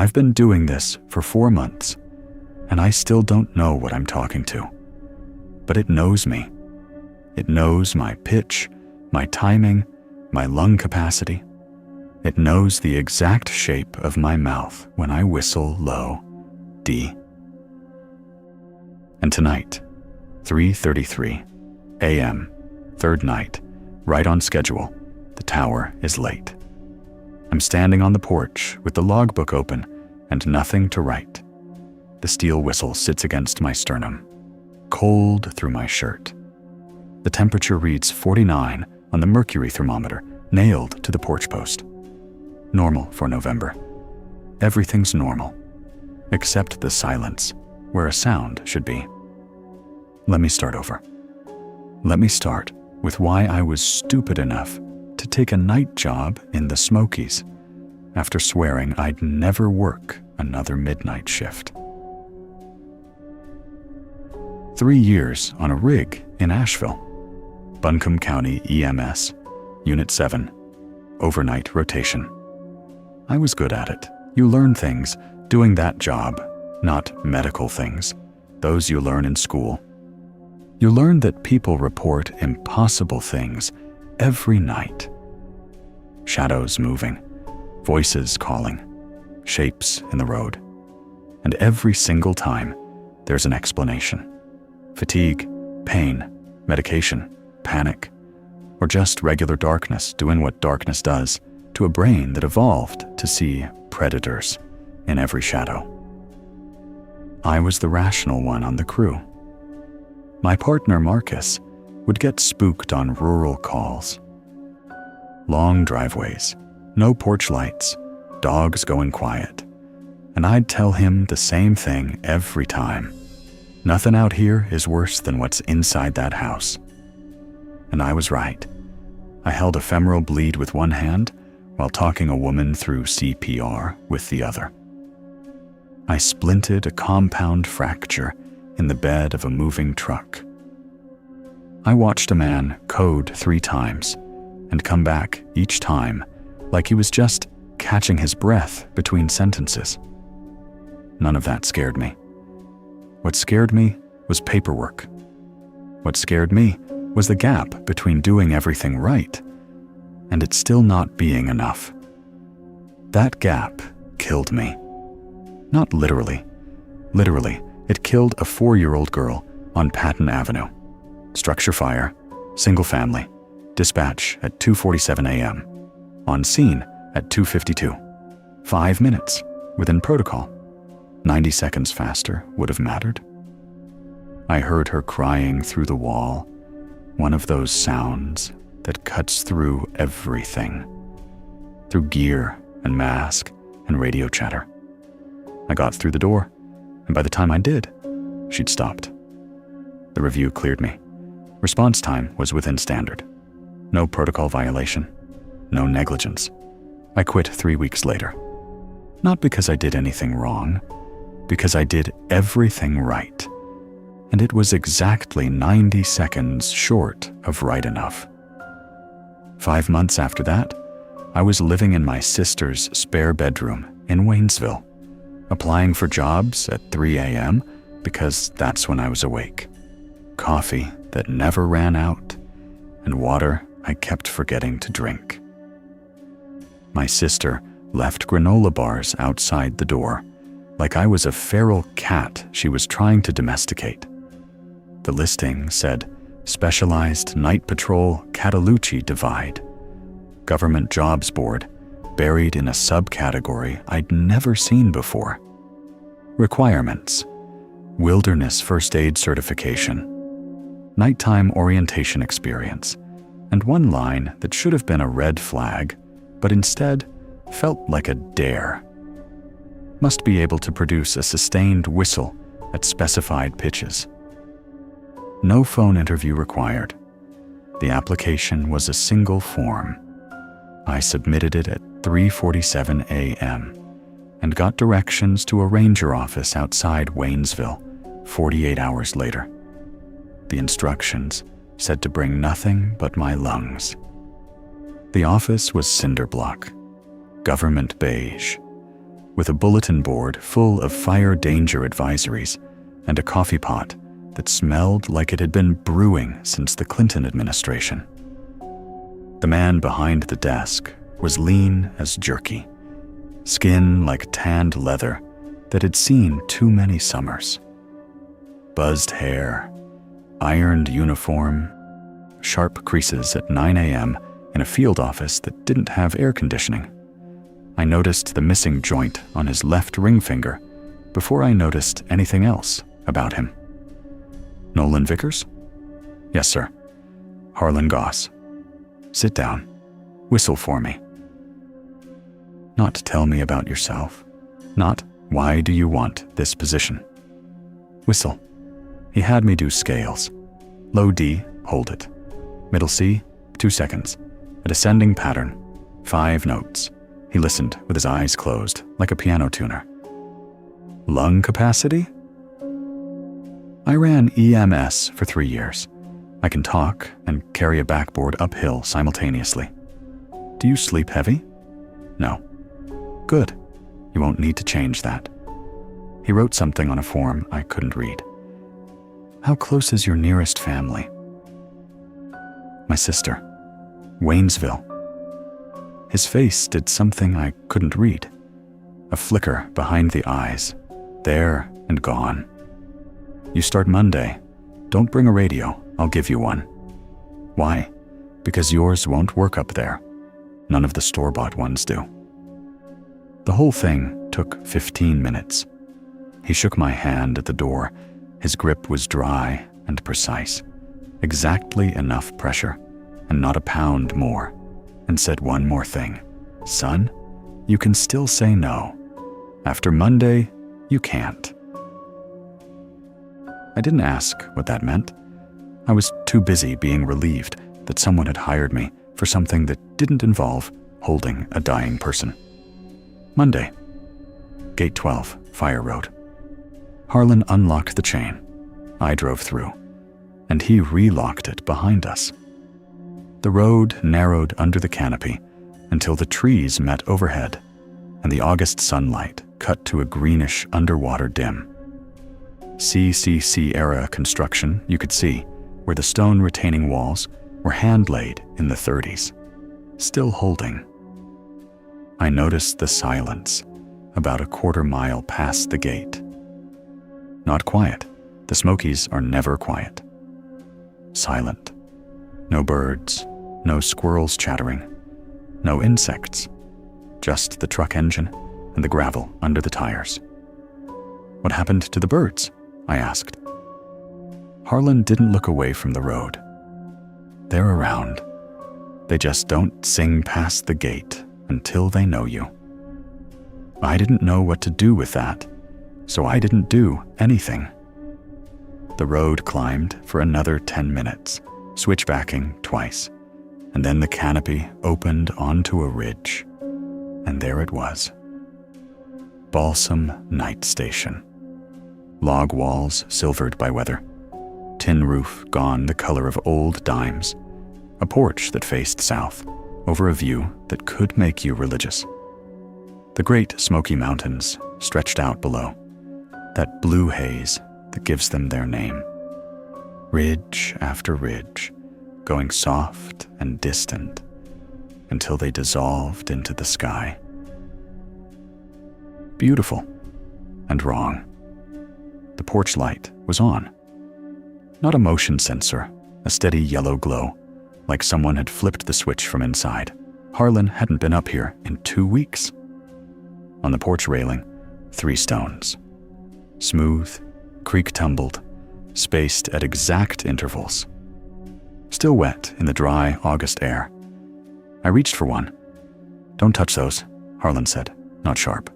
I've been doing this for 4 months, and I still don't know what I'm talking to. But it knows me. It knows my pitch, my timing, my lung capacity. It knows the exact shape of my mouth when I whistle low D. And tonight, 3:33 a.m., third night, right on schedule, the tower is late. I'm standing on the porch with the logbook open and nothing to write. The steel whistle sits against my sternum, cold through my shirt. The temperature reads 49 on the mercury thermometer, nailed to the porch post. Normal for November. Everything's normal, except the silence, where a sound should be. Let me start over. Let me start with why I was stupid enough to take a night job in the Smokies after swearing I'd never work another midnight shift. 3 years on a rig in Asheville, Buncombe County EMS, Unit 7, overnight rotation. I was good at it. You learn things doing that job, not medical things, those you learn in school. You learn that people report impossible things every night. Shadows moving, voices calling, shapes in the road. And every single time, there's an explanation. Fatigue, pain, medication, panic, or just regular darkness doing what darkness does to a brain that evolved to see predators in every shadow. I was the rational one on the crew. My partner, Marcus, would get spooked on rural calls. Long driveways, no porch lights, dogs going quiet. And I'd tell him the same thing every time. Nothing out here is worse than what's inside that house. And I was right. I held a femoral bleed with one hand while talking a woman through CPR with the other. I splinted a compound fracture in the bed of a moving truck. I watched a man code 3 times and come back each time like he was just catching his breath between sentences. None of that scared me. What scared me was paperwork. What scared me was the gap between doing everything right and it still not being enough. That gap killed me. Not literally. Literally, it killed a 4-year-old girl on Patton Avenue. Structure fire, single family, dispatch at 2:47 a.m. On scene at 2:52. 5 minutes within protocol. 90 seconds faster would have mattered. I heard her crying through the wall, one of those sounds that cuts through everything, through gear and mask and radio chatter. I got through the door, and by the time I did, she'd stopped. The review cleared me. Response time was within standard. No protocol violation, no negligence. I quit 3 weeks later. Not because I did anything wrong, because I did everything right. And it was exactly 90 seconds short of right enough. 5 months after that, I was living in my sister's spare bedroom in Waynesville, applying for jobs at 3 a.m. because that's when I was awake. Coffee that never ran out, and water I kept forgetting to drink. My sister left granola bars outside the door, like I was a feral cat she was trying to domesticate. The listing said, Specialized Night Patrol Cataloochee Divide, Government Jobs Board, buried in a subcategory I'd never seen before. Requirements: Wilderness First Aid Certification, Nighttime Orientation Experience, and one line that should have been a red flag, but instead felt like a dare. Must be able to produce a sustained whistle at specified pitches. No phone interview required. The application was a single form. I submitted it at 3:47 a.m. and got directions to a ranger office outside Waynesville 48 hours later. The instructions said to bring nothing but my lungs. The office was cinder block, government beige, with a bulletin board full of fire danger advisories and a coffee pot that smelled like it had been brewing since the Clinton administration. The man behind the desk was lean as jerky, skin like tanned leather that had seen too many summers. Buzzed hair, ironed uniform, sharp creases at 9 a.m. in a field office that didn't have air conditioning. I noticed the missing joint on his left ring finger before I noticed anything else about him. Nolan Vickers? Yes, sir. Harlan Goss. Sit down. Whistle for me. Not tell me about yourself. Not why do you want this position. Whistle. He had me do scales. Low D, hold it. Middle C, 2 seconds. A descending pattern, 5 notes. He listened with his eyes closed, like a piano tuner. Lung capacity? I ran EMS for 3 years. I can talk and carry a backboard uphill simultaneously. Do you sleep heavy? No. Good. You won't need to change that. He wrote something on a form I couldn't read. How close is your nearest family? My sister. Waynesville. His face did something I couldn't read. A flicker behind the eyes. There and gone. You start Monday. Don't bring a radio. I'll give you one. Why? Because yours won't work up there. None of the store-bought ones do. The whole thing took 15 minutes. He shook my hand at the door. His grip was dry and precise. Exactly enough pressure, and not a pound more. And said one more thing. Son, you can still say no. After Monday, you can't. I didn't ask what that meant. I was too busy being relieved that someone had hired me for something that didn't involve holding a dying person. Monday. Gate 12, Fire Road. Harlan unlocked the chain. I drove through, and he relocked it behind us. The road narrowed under the canopy until the trees met overhead, and the August sunlight cut to a greenish underwater dim. CCC-era construction, you could see, where the stone retaining walls were hand-laid in the 30s, still holding. I noticed the silence about a quarter-mile past the gate. Not quiet. The Smokies are never quiet. Silent. No birds, no squirrels chattering, no insects, just the truck engine and the gravel under the tires. What happened to the birds? I asked. Harlan didn't look away from the road. They're around. They just don't sing past the gate until they know you. I didn't know what to do with that, so I didn't do anything. The road climbed for another 10 minutes, switchbacking twice, and then the canopy opened onto a ridge, and there it was. Balsam Night Station. Log walls silvered by weather, tin roof gone the color of old dimes, a porch that faced south over a view that could make you religious. The great Smoky Mountains stretched out below, that blue haze that gives them their name. Ridge after ridge, going soft and distant until they dissolved into the sky. Beautiful and wrong. The porch light was on. Not a motion sensor, a steady yellow glow, like someone had flipped the switch from inside. Harlan hadn't been up here in 2 weeks. On the porch railing, 3 stones. Smooth, creek-tumbled, spaced at exact intervals. Still wet in the dry August air. I reached for one. Don't touch those, Harlan said, not sharp,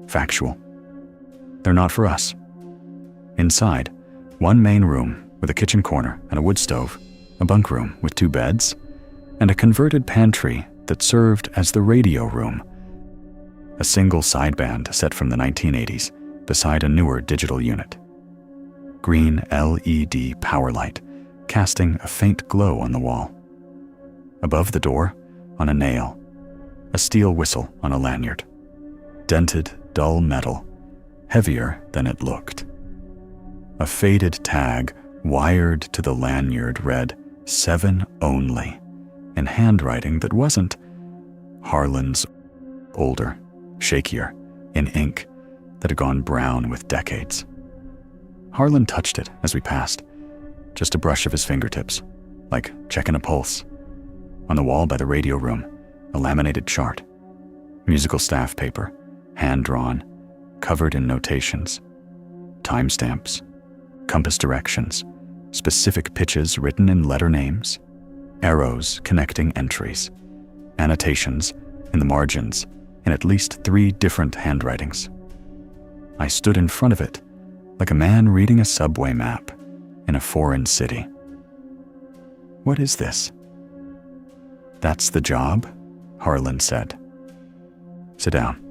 factual. They're not for us. Inside, one main room with a kitchen corner and a wood stove, a bunk room with 2 beds, and a converted pantry that served as the radio room. A single sideband set from the 1980s beside a newer digital unit. Green LED power light casting a faint glow on the wall. Above the door, on a nail, a steel whistle on a lanyard. Dented dull metal, heavier than it looked. A faded tag wired to the lanyard read 7 only, in handwriting that wasn't Harlan's, older, shakier, in ink that had gone brown with decades. Harlan touched it as we passed, just a brush of his fingertips, like checking a pulse. On the wall by the radio room, a laminated chart, musical staff paper, hand-drawn, covered in notations, timestamps, compass directions, specific pitches written in letter names, arrows connecting entries, annotations in the margins in at least 3 different handwritings. I stood in front of it like a man reading a subway map in a foreign city. What is this? That's the job, Harlan said. Sit down.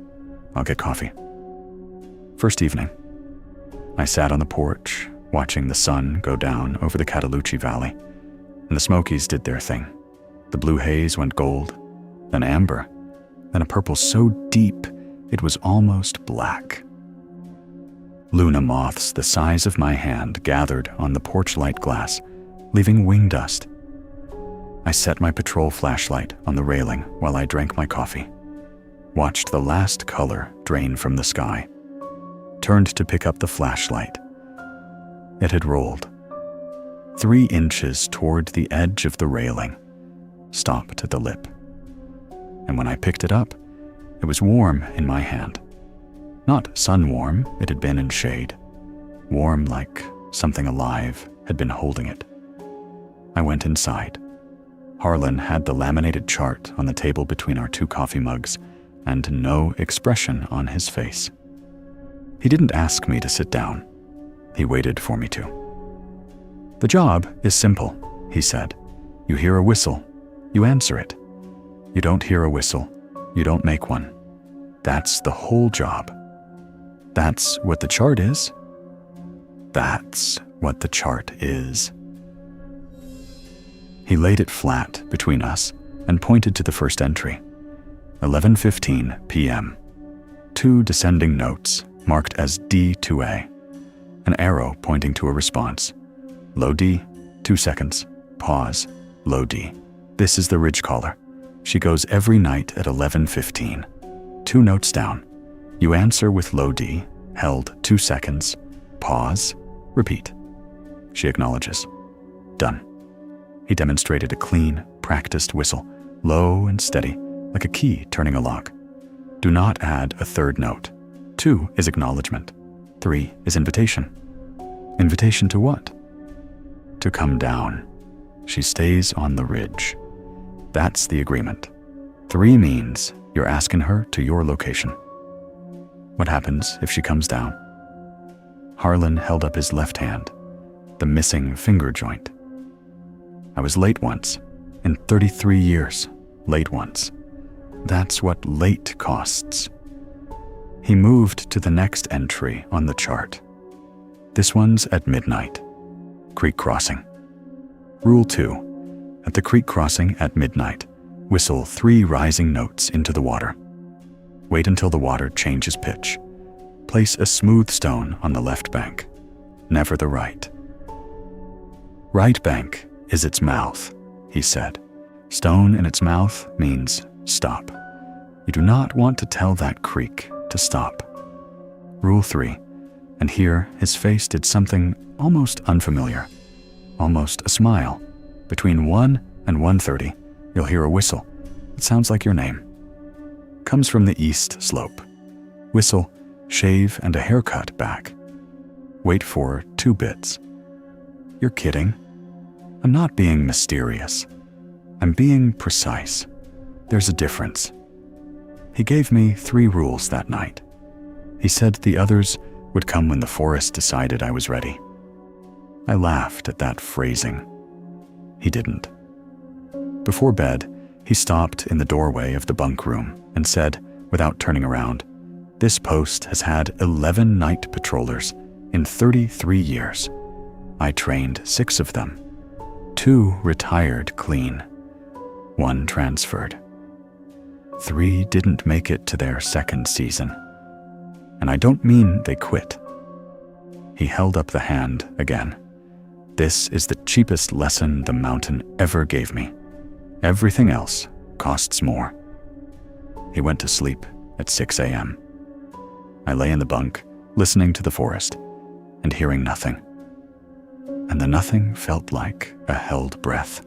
I'll get coffee. First evening, I sat on the porch, watching the sun go down over the Cataloochee Valley, and the Smokies did their thing. The blue haze went gold, then amber, then a purple so deep it was almost black. Luna moths the size of my hand gathered on the porch light glass, leaving wing dust. I set my patrol flashlight on the railing while I drank my coffee, watched the last color drain from the sky, turned to pick up the flashlight. It had rolled 3 inches toward the edge of the railing, stopped at the lip. And when I picked it up, it was warm in my hand. Not sun warm, it had been in shade. Warm like something alive had been holding it. I went inside. Harlan had the laminated chart on the table between our 2 coffee mugs and no expression on his face. He didn't ask me to sit down. He waited for me to. The job is simple, he said. You hear a whistle, you answer it. You don't hear a whistle, you don't make one. That's the whole job. That's what the chart is. That's what the chart is. He laid it flat between us and pointed to the first entry. 11:15 p.m. 2 descending notes marked as D2A. An arrow pointing to a response. Low D, 2 seconds, pause, low D. This is the ridge caller. She goes every night at 11:15. 2 notes down. You answer with low D, held 2 seconds, pause, repeat. She acknowledges. Done. He demonstrated a clean, practiced whistle, low and steady, like a key turning a lock. Do not add a 3rd note. 2 is acknowledgement. 3 is invitation. Invitation to what? To come down. She stays on the ridge. That's the agreement. 3 means you're asking her to your location. What happens if she comes down? Harlan held up his left hand, the missing finger joint. I was late once, in 33 years, late once. That's what late costs. He moved to the next entry on the chart. This one's at midnight. Creek crossing. Rule 2. At the creek crossing at midnight, whistle 3 rising notes into the water. Wait until the water changes pitch. Place a smooth stone on the left bank, never the right. Right bank is its mouth, he said. Stone in its mouth means stop. You do not want to tell that creek to stop. Rule 3. And here his face did something almost unfamiliar, almost a smile. Between 1 and 1:30, you'll hear a whistle. It sounds like your name. Comes from the east slope. Whistle, shave, and a haircut back. Wait for 2 bits. You're kidding? I'm not being mysterious. I'm being precise. There's a difference. He gave me 3 rules that night. He said the others would come when the forest decided I was ready. I laughed at that phrasing. He didn't. Before bed, he stopped in the doorway of the bunk room and said, without turning around, "This post has had 11 night patrollers in 33 years. I trained 6 of them. 2 retired clean. 1 transferred. 3 didn't make it to their 2nd season. and I don't mean they quit. He held up the hand again. This is the cheapest lesson the mountain ever gave me. Everything else costs more. He went to sleep at 6 a.m. I lay in the bunk, listening to the forest and hearing nothing. And the nothing felt like a held breath.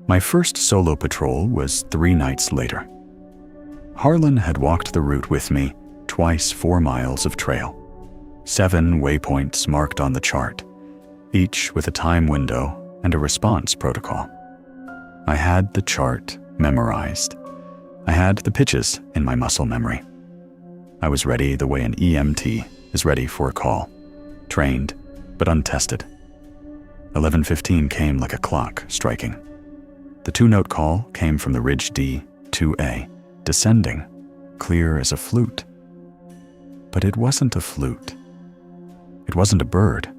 My first solo patrol was 3 nights later. Harlan had walked the route with me, twice 4 miles of trail. 7 waypoints marked on the chart, each with a time window and a response protocol. I had the chart memorized. I had the pitches in my muscle memory. I was ready the way an EMT is ready for a call, trained but untested. 11:15 came like a clock striking. The 2-note call came from the Ridge D, 2A, descending, clear as a flute. But it wasn't a flute. It wasn't a bird.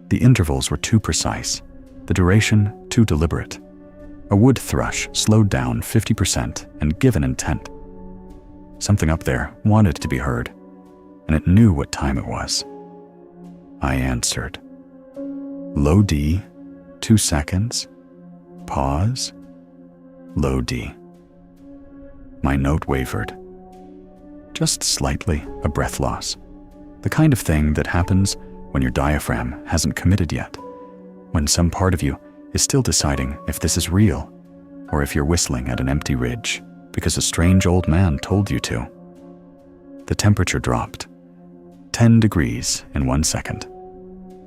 The intervals were too precise, the duration too deliberate. A wood thrush slowed down 50% and given intent. Something up there wanted to be heard, and it knew what time it was. I answered. Low D, 2 seconds, pause, low D. My note wavered. Just slightly a breath loss. The kind of thing that happens when your diaphragm hasn't committed yet, when some part of you is still deciding if this is real, or if you're whistling at an empty ridge because a strange old man told you to. The temperature dropped. 10 degrees in 1 second.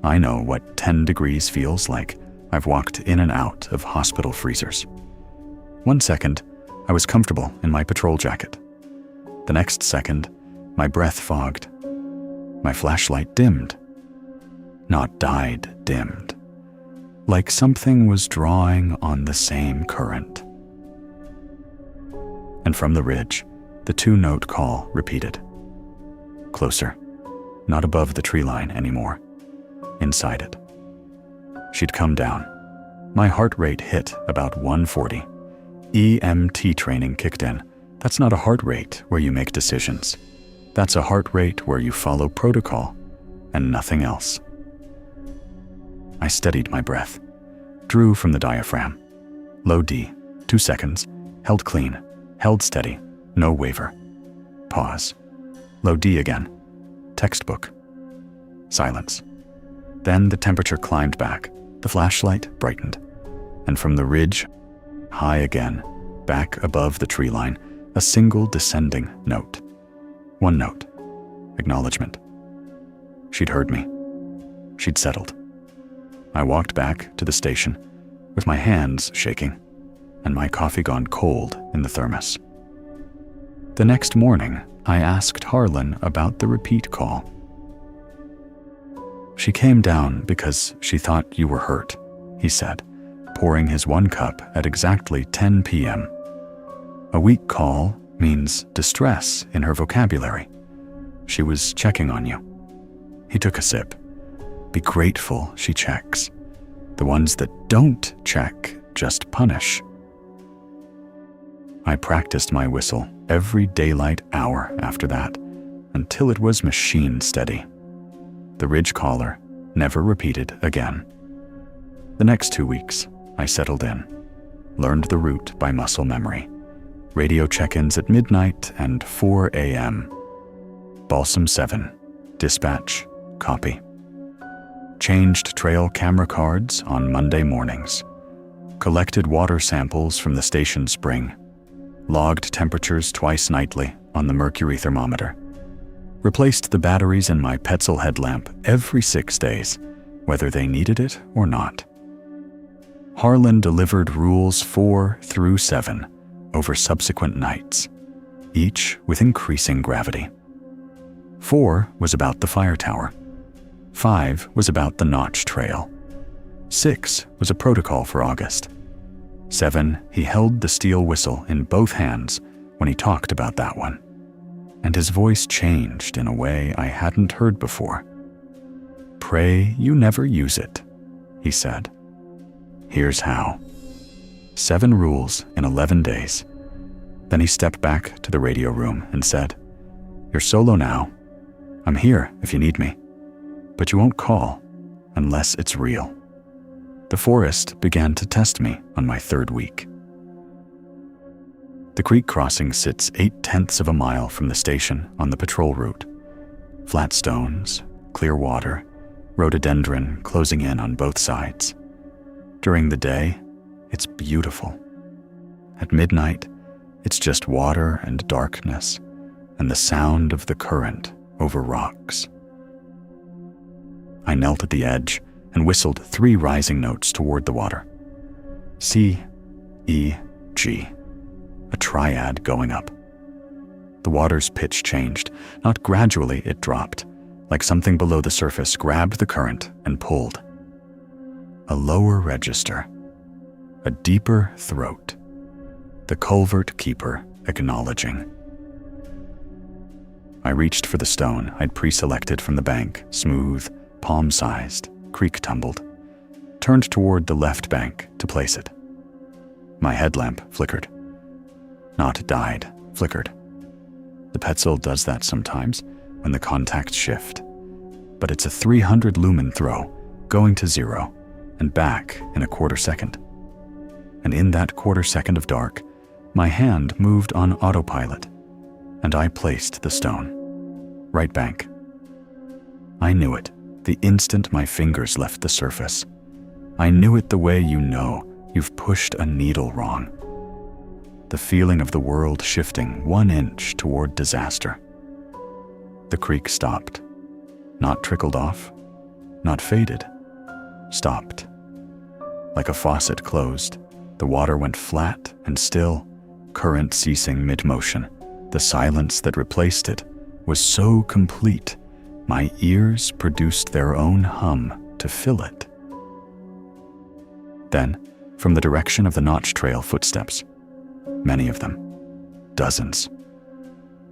I know what 10 degrees feels like. I've walked in and out of hospital freezers. 1 second, I was comfortable in my patrol jacket. The next second, my breath fogged. My flashlight dimmed. Not died, dimmed. Like something was drawing on the same current. And from the ridge, the 2-note call repeated. Closer, not above the tree line anymore, inside it. She'd come down. My heart rate hit about 140. EMT training kicked in. That's not a heart rate where you make decisions. That's a heart rate where you follow protocol and nothing else. I steadied my breath, drew from the diaphragm. Low D, 2 seconds, held clean, held steady, no waver. Pause. Low D again. Textbook. Silence. Then the temperature climbed back. The flashlight brightened. And from the ridge, high again, back above the tree line, a single descending note. 1 note. Acknowledgement. She'd heard me. She'd settled. I walked back to the station with my hands shaking and my coffee gone cold in the thermos. The next morning, I asked Harlan about the repeat call. She came down because she thought you were hurt, he said, pouring his 1 cup at exactly 10 p.m. A weak call means distress in her vocabulary. She was checking on you. He took a sip. Be grateful she checks. The ones that don't check just punish. I practiced my whistle every daylight hour after that, until it was machine steady. The ridge caller never repeated again. The next 2 weeks, I settled in, learned the route by muscle memory. Radio check-ins at midnight and 4 a.m. Balsam 7, dispatch, copy. Changed trail camera cards on Monday mornings. Collected water samples from the station spring. Logged temperatures twice nightly on the mercury thermometer. Replaced the batteries in my Petzl headlamp every 6 days, whether they needed it or not. Harlan delivered rules 4 through 7 over subsequent nights, each with increasing gravity. 4 was about the fire tower. 5 was about the Notch Trail. 6 was a protocol for August. 7, he held the steel whistle in both hands when he talked about that one. And his voice changed in a way I hadn't heard before. Pray you never use it, he said. Here's how. 7 rules in 11 days. Then he stepped back to the radio room and said, "You're solo now. I'm here if you need me, but you won't call unless it's real." The forest began to test me on my 3rd week. The creek crossing sits 8/10 of a mile from the station on the patrol route. Flat stones, clear water, rhododendron closing in on both sides. During the day, it's beautiful. At midnight, it's just water and darkness and the sound of the current over rocks. I knelt at the edge and whistled 3 rising notes toward the water. C, E, G, a triad going up. The water's pitch changed. Not gradually, it dropped, like something below the surface grabbed the current and pulled. A lower register, a deeper throat, the culvert keeper acknowledging. I reached for the stone I'd pre-selected from the bank, smooth, palm-sized, creek-tumbled, turned toward the left bank to place it. My headlamp flickered. Not died, flickered. The Petzl does that sometimes when the contacts shift, but it's a 300 lumen throw, going to 0 and back in a quarter second. And in that quarter second of dark, my hand moved on autopilot, and I placed the stone. Right bank. I knew it the instant my fingers left the surface. I knew it the way you know you've pushed a needle wrong. The feeling of the world shifting 1 inch toward disaster. The creek stopped. Not trickled off, not faded. Stopped. Like a faucet closed, the water went flat and still, current ceasing mid-motion. The silence that replaced it was so complete, my ears produced their own hum to fill it. Then, from the direction of the Notch Trail, footsteps. Many of them. Dozens.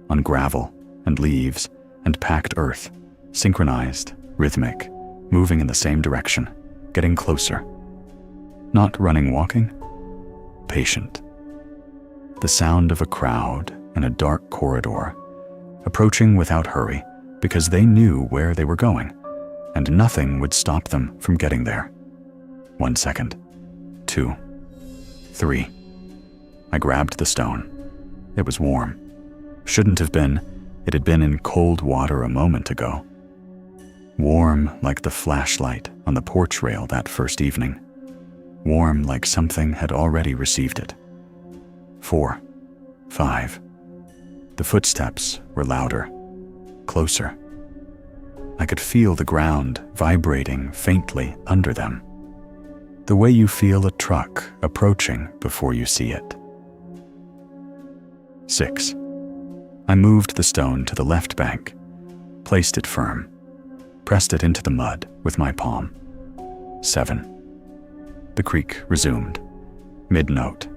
On gravel and leaves and packed earth, synchronized, rhythmic, moving in the same direction, getting closer. Not running, walking. Patient. The sound of a crowd in a dark corridor, approaching without hurry because they knew where they were going, and nothing would stop them from getting there. 1 second. 2. 3. I grabbed the stone. It was warm. Shouldn't have been. It had been in cold water a moment ago. Warm like the flashlight on the porch rail that first evening. Warm like something had already received it. 4. 5. The footsteps were louder, closer. I could feel the ground vibrating faintly under them. The way you feel a truck approaching before you see it. 6. I moved the stone to the left bank, placed it firm, pressed it into the mud with my palm. 7. The creek resumed, mid-note.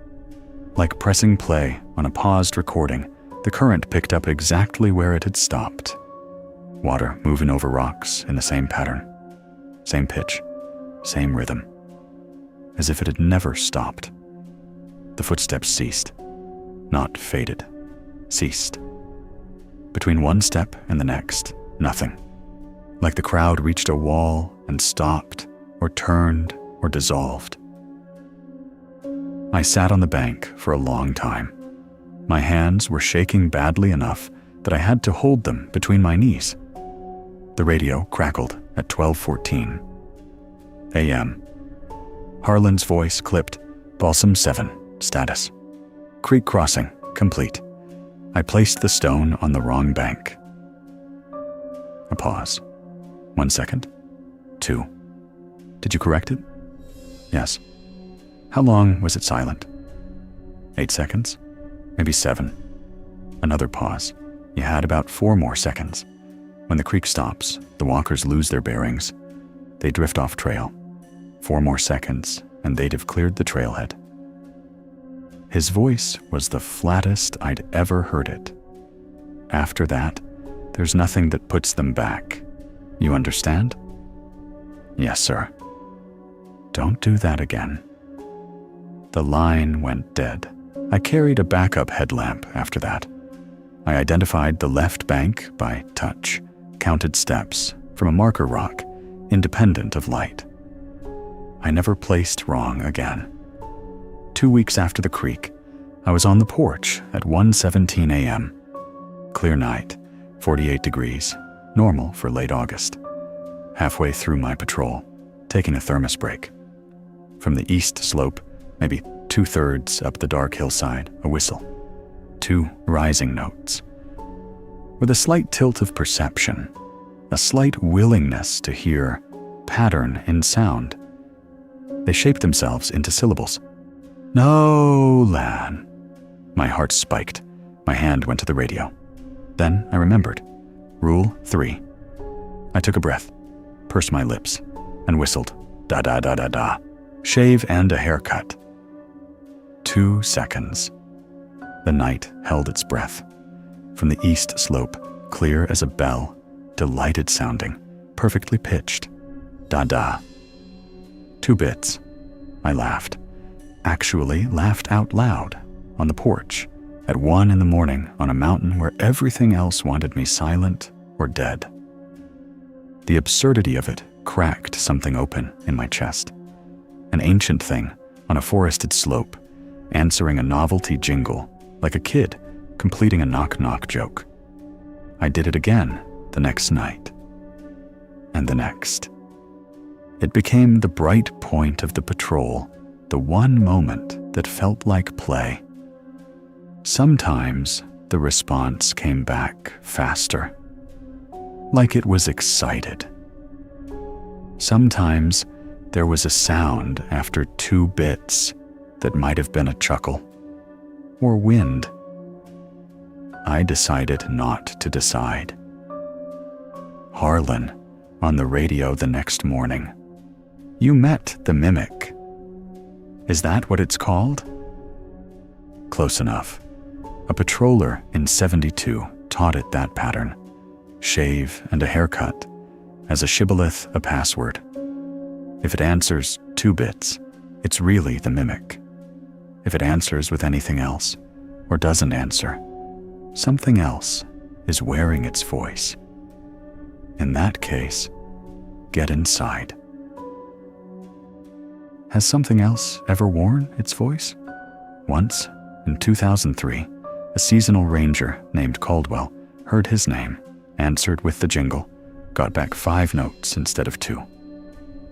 Like pressing play on a paused recording, the current picked up exactly where it had stopped. Water moving over rocks in the same pattern, same pitch, same rhythm, as if it had never stopped. The footsteps ceased, not faded, ceased. Between one step and the next, nothing. Like the crowd reached a wall and stopped, or turned, or dissolved. I sat on the bank for a long time. My hands were shaking badly enough that I had to hold them between my knees. The radio crackled at 12:14 a.m. Harlan's voice clipped, Balsam 7, status. Creek crossing, complete. I placed the stone on the wrong bank. A pause. 1 second. 2. Did you correct it? Yes. How long was it silent? 8 seconds? Maybe 7. Another pause. You had about 4 more seconds. When the creek stops, the walkers lose their bearings. They drift off trail. 4 more seconds, and they'd have cleared the trailhead. His voice was the flattest I'd ever heard it. After that, there's nothing that puts them back. You understand? Yes, sir. Don't do that again. The line went dead. I carried a backup headlamp after that. I identified the left bank by touch, counted steps from a marker rock, independent of light. I never placed wrong again. 2 weeks after the creek, I was on the porch at 1:17 a.m. Clear night, 48 degrees, normal for late August. Halfway through my patrol, taking a thermos break. From the east slope, maybe 2/3 up the dark hillside, a whistle. 2 rising notes. With a slight tilt of perception, a slight willingness to hear pattern in sound. They shaped themselves into syllables. No, Lan. My heart spiked. My hand went to the radio. Then I remembered. Rule 3. I took a breath, pursed my lips, and whistled. Da da da da da. Shave and a haircut. 2 seconds. The night held its breath. From the east slope, clear as a bell, delighted sounding, perfectly pitched. Da da. 2 bits. I laughed. Actually laughed out loud on the porch at 1 in the morning on a mountain where everything else wanted me silent or dead. The absurdity of it cracked something open in my chest. An ancient thing on a forested slope, answering a novelty jingle like a kid completing a knock-knock joke. I did it again the next night. And the next. It became the bright point of the patrol, the one moment that felt like play. Sometimes the response came back faster, like it was excited. Sometimes there was a sound after 2 bits that might have been a chuckle or wind. I decided not to decide. Harlan, on the radio the next morning. You met the mimic. Is that what it's called? Close enough. A patroller in 72 taught it that pattern. Shave and a haircut, as a shibboleth a password. If it answers 2 bits, it's really the mimic. If it answers with anything else, or doesn't answer, something else is wearing its voice. In that case, get inside. Has something else ever worn its voice? Once, in 2003, a seasonal ranger named Caldwell heard his name, answered with the jingle, got back 5 notes instead of 2.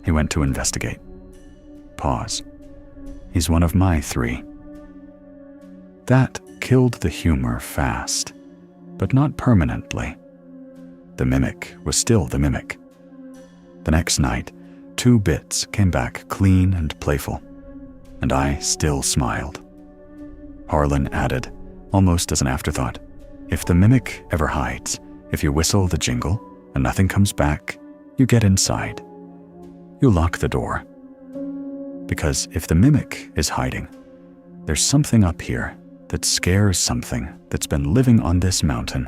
He went to investigate. Pause. He's one of my 3. That killed the humor fast, but not permanently. The mimic was still the mimic. The next night, 2 bits came back clean and playful, and I still smiled. Harlan added, almost as an afterthought, if the mimic ever hides, if you whistle the jingle and nothing comes back, you get inside. You lock the door. Because if the mimic is hiding, there's something up here that scares something that's been living on this mountain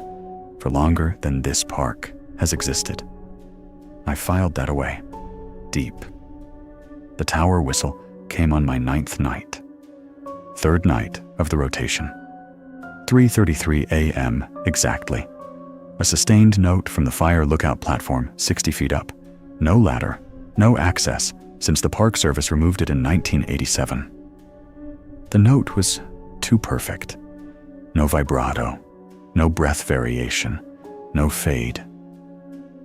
for longer than this park has existed. I filed that away, deep. The tower whistle came on my 9th night, 3rd night of the rotation. 3:33 a.m. exactly. A sustained note from the fire lookout platform 60 feet up. No ladder, no access, since the Park Service removed it in 1987. The note was too perfect. No vibrato, no breath variation, no fade.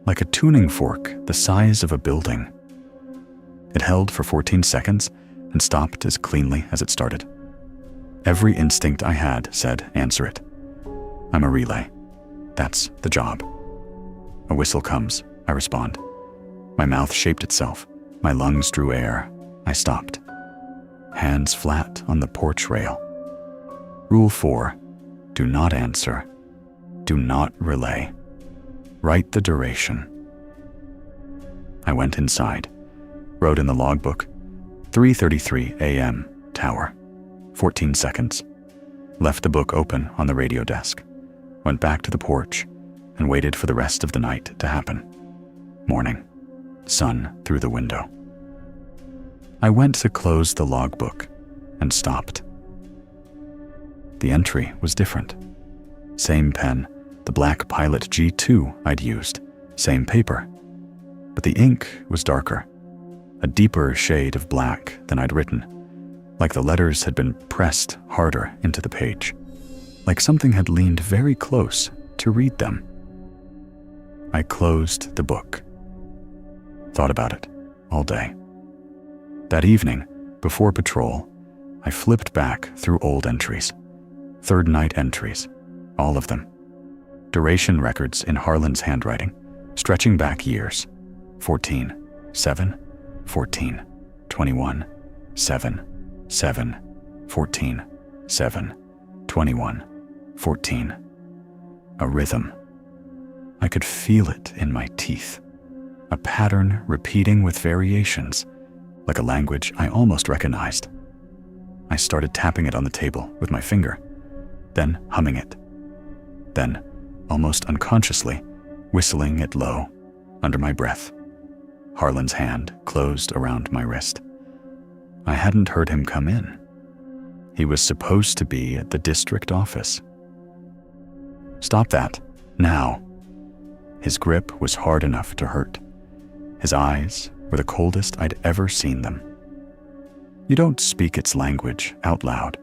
Like a tuning fork the size of a building. It held for 14 seconds and stopped as cleanly as it started. Every instinct I had said, answer it. I'm a relay. That's the job. A whistle comes. I respond. My mouth shaped itself. My lungs drew air. I stopped. Hands flat on the porch rail. Rule 4. Do not answer. Do not relay. Write the duration. I went inside. Wrote in the logbook. 3:33 a.m. Tower. 14 seconds. Left the book open on the radio desk. Went back to the porch and waited for the rest of the night to happen. Morning. Sun through the window. I went to close the logbook and stopped. The entry was different. Same pen, the black Pilot G2 I'd used, same paper. But the ink was darker, a deeper shade of black than I'd written, like the letters had been pressed harder into the page, like something had leaned very close to read them. I closed the book. Thought about it all day. That evening, before patrol, I flipped back through old entries, third night entries, all of them. Duration records in Harlan's handwriting, stretching back years. 14, 7, 14, 21, 7, 7, 14, 7, 21, 14. A rhythm. I could feel it in my teeth. A pattern repeating with variations, like a language I almost recognized. I started tapping it on the table with my finger, then humming it. Then, almost unconsciously, whistling it low, under my breath. Harlan's hand closed around my wrist. I hadn't heard him come in. He was supposed to be at the district office. Stop that, now. His grip was hard enough to hurt. His eyes were the coldest I'd ever seen them. You don't speak its language out loud.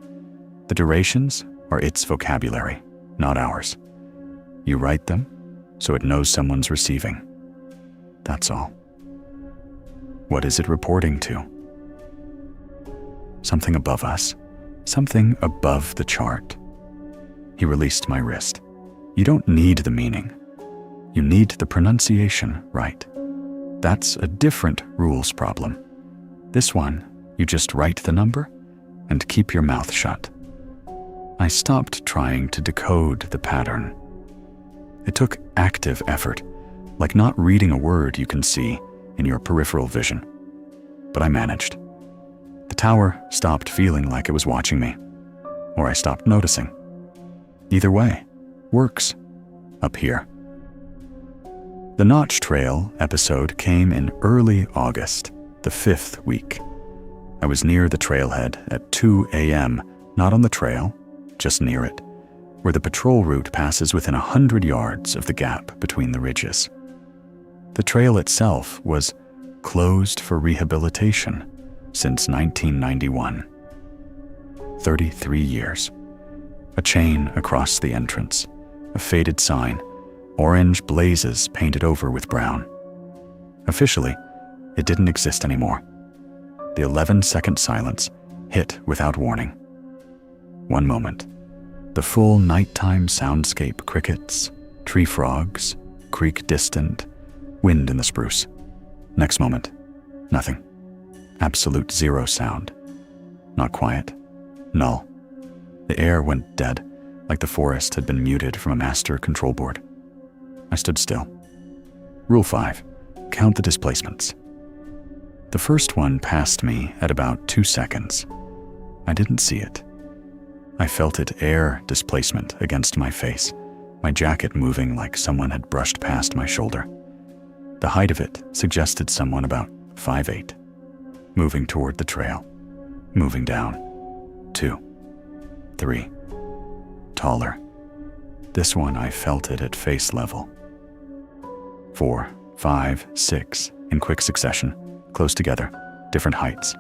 The durations are its vocabulary, not ours. You write them so it knows someone's receiving. That's all. What is it reporting to? Something above us, something above the chart. He released my wrist. You don't need the meaning. You need the pronunciation right. That's a different rules problem. This one, you just write the number and keep your mouth shut. I stopped trying to decode the pattern. It took active effort, like not reading a word you can see in your peripheral vision. But I managed. The tower stopped feeling like it was watching me, or I stopped noticing. Either way, works up here. The Notch Trail episode came in early August, the 5th week. I was near the trailhead at 2 a.m., not on the trail, just near it, where the patrol route passes within 100 yards of the gap between the ridges. The trail itself was closed for rehabilitation since 1991. 33 years. A chain across the entrance, a faded sign, orange blazes painted over with brown. Officially, it didn't exist anymore. The 11-second silence hit without warning. One moment, the full nighttime soundscape, crickets, tree frogs, creek distant, wind in the spruce. Next moment, nothing. Absolute zero sound. Not quiet. Null. The air went dead, like the forest had been muted from a master control board. I stood still. Rule 5. Count the displacements. The first one passed me at about 2 seconds. I didn't see it. I felt it air displacement against my face, my jacket moving like someone had brushed past my shoulder. The height of it suggested someone about 5'8", moving toward the trail, moving down. 2, 3, taller. This one I felt it at face level. 4, 5, 6, in quick succession, close together, different heights.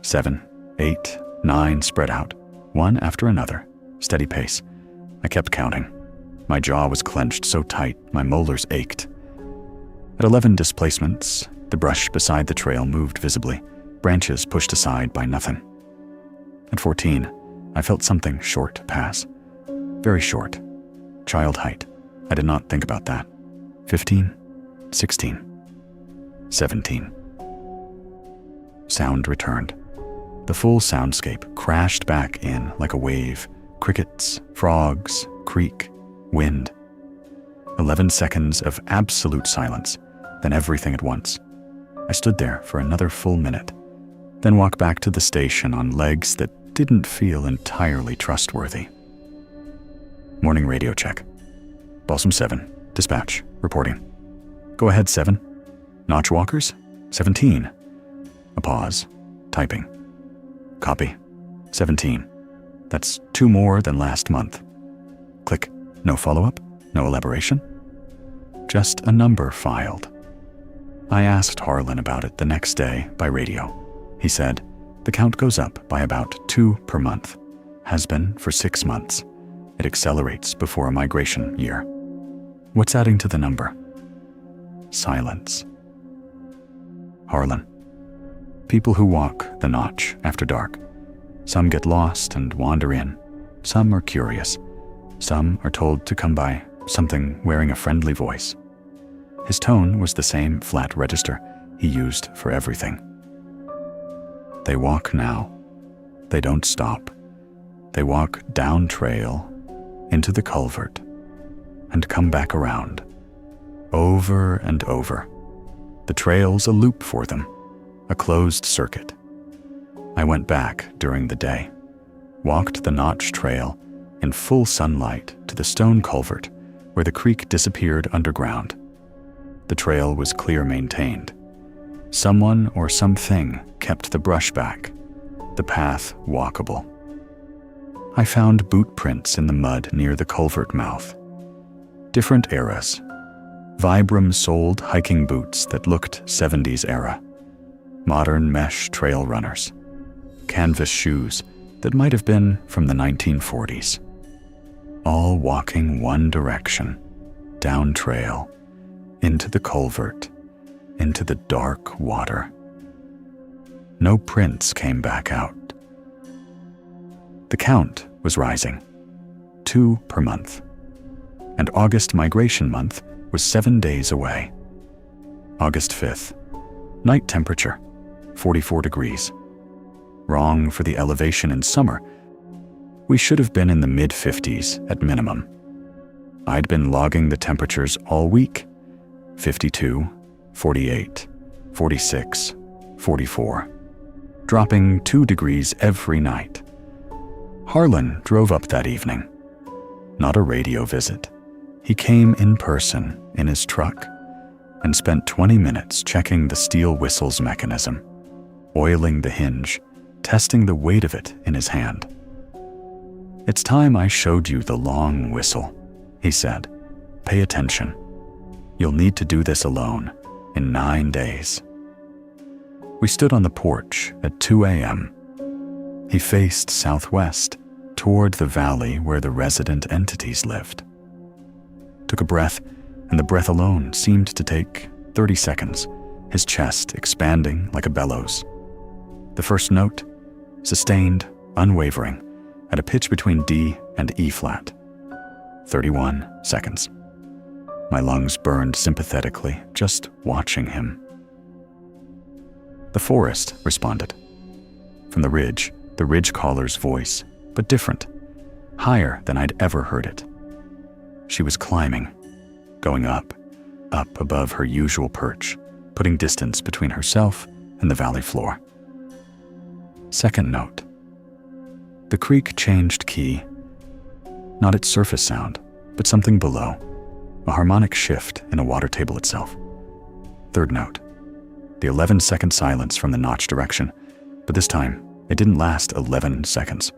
7, 8, 9 spread out, one after another, steady pace. I kept counting. My jaw was clenched so tight my molars ached. At 11 displacements, the brush beside the trail moved visibly, branches pushed aside by nothing. At 14, I felt something short pass. Very short. Child height. I did not think about that. 15, 16, 17. Sound returned. The full soundscape crashed back in like a wave. Crickets, frogs, creek, wind. 11 seconds of absolute silence, then everything at once. I stood there for another full minute, then walked back to the station on legs that didn't feel entirely trustworthy. Morning radio check. Balsam 7, dispatch, reporting. Go ahead, 7. Notch walkers? 17. A pause. Typing. Copy. 17. That's 2 more than last month. Click. No follow-up? No elaboration? Just a number filed. I asked Harlan about it the next day by radio. He said, the count goes up by about 2 per month. Has been for 6 months. It accelerates before a migration year. What's adding to the number? Silence. Harlan. People who walk the notch after dark. Some get lost and wander in. Some are curious. Some are told to come by something wearing a friendly voice. His tone was the same flat register he used for everything. They walk now. They don't stop. They walk down trail, into the culvert, and come back around. Over and over. The trail's a loop for them, a closed circuit. I went back during the day, walked the notch trail in full sunlight to the stone culvert where the creek disappeared underground. The trail was clear maintained. Someone or something kept the brush back, the path walkable. I found boot prints in the mud near the culvert mouth. Different eras. Vibram-soled hiking boots that looked 70s era. Modern mesh trail runners. Canvas shoes that might have been from the 1940s. All walking one direction, down trail, into the culvert, into the dark water. No prints came back out. The count was rising, 2 per month, and August migration month was 7 days away. August 5th, night temperature, 44 degrees. Wrong for the elevation in summer. We should have been in the mid-50s at minimum. I'd been logging the temperatures all week, 52, 48, 46, 44, dropping 2 degrees every night. Harlan drove up that evening. Not a radio visit. He came in person in his truck and spent 20 minutes checking the steel whistle's mechanism, oiling the hinge, testing the weight of it in his hand. It's time I showed you the long whistle, he said. Pay attention. You'll need to do this alone in 9 days. We stood on the porch at 2 a.m. He faced southwest, toward the valley where the resident entities lived. Took a breath, and the breath alone seemed to take 30 seconds, his chest expanding like a bellows. The first note, sustained, unwavering, at a pitch between D and E flat. 31 seconds. My lungs burned sympathetically just watching him. The forest responded. From the ridge caller's voice, but different, higher than I'd ever heard it. She was climbing, going up above her usual perch, putting distance between herself and the valley floor. Second note. The creek changed key. Not its surface sound, but something below, a harmonic shift in a water table itself. Third note. The 11-second silence from the notch direction, but this time it didn't last 11 seconds.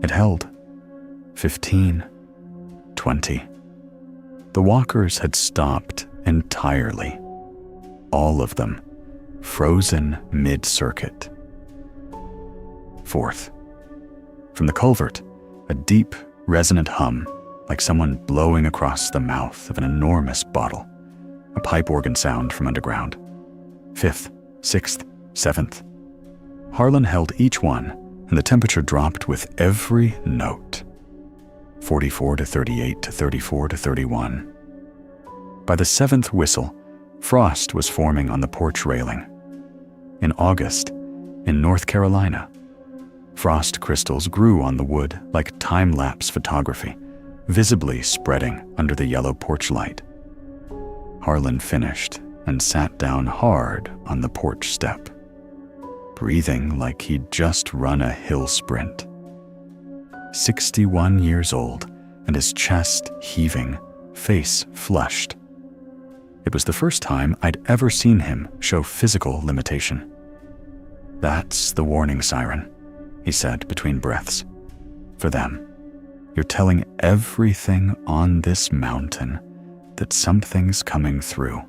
It held 15, 20. The walkers had stopped entirely. All of them, frozen mid-circuit. Fourth. From the culvert, a deep, resonant hum, like someone blowing across the mouth of an enormous bottle. A pipe organ sound from underground. Fifth, sixth, seventh. Harlan held each one, and the temperature dropped with every note. 44 to 38 to 34 to 31. By the 7th whistle, frost was forming on the porch railing. In August, in North Carolina, frost crystals grew on the wood like time-lapse photography, visibly spreading under the yellow porch light. Harlan finished and sat down hard on the porch step, breathing like he'd just run a hill sprint. 61 years old, and his chest heaving, face flushed. It was the first time I'd ever seen him show physical limitation. "That's the warning siren," he said between breaths. for them. You're telling everything on this mountain that something's coming through,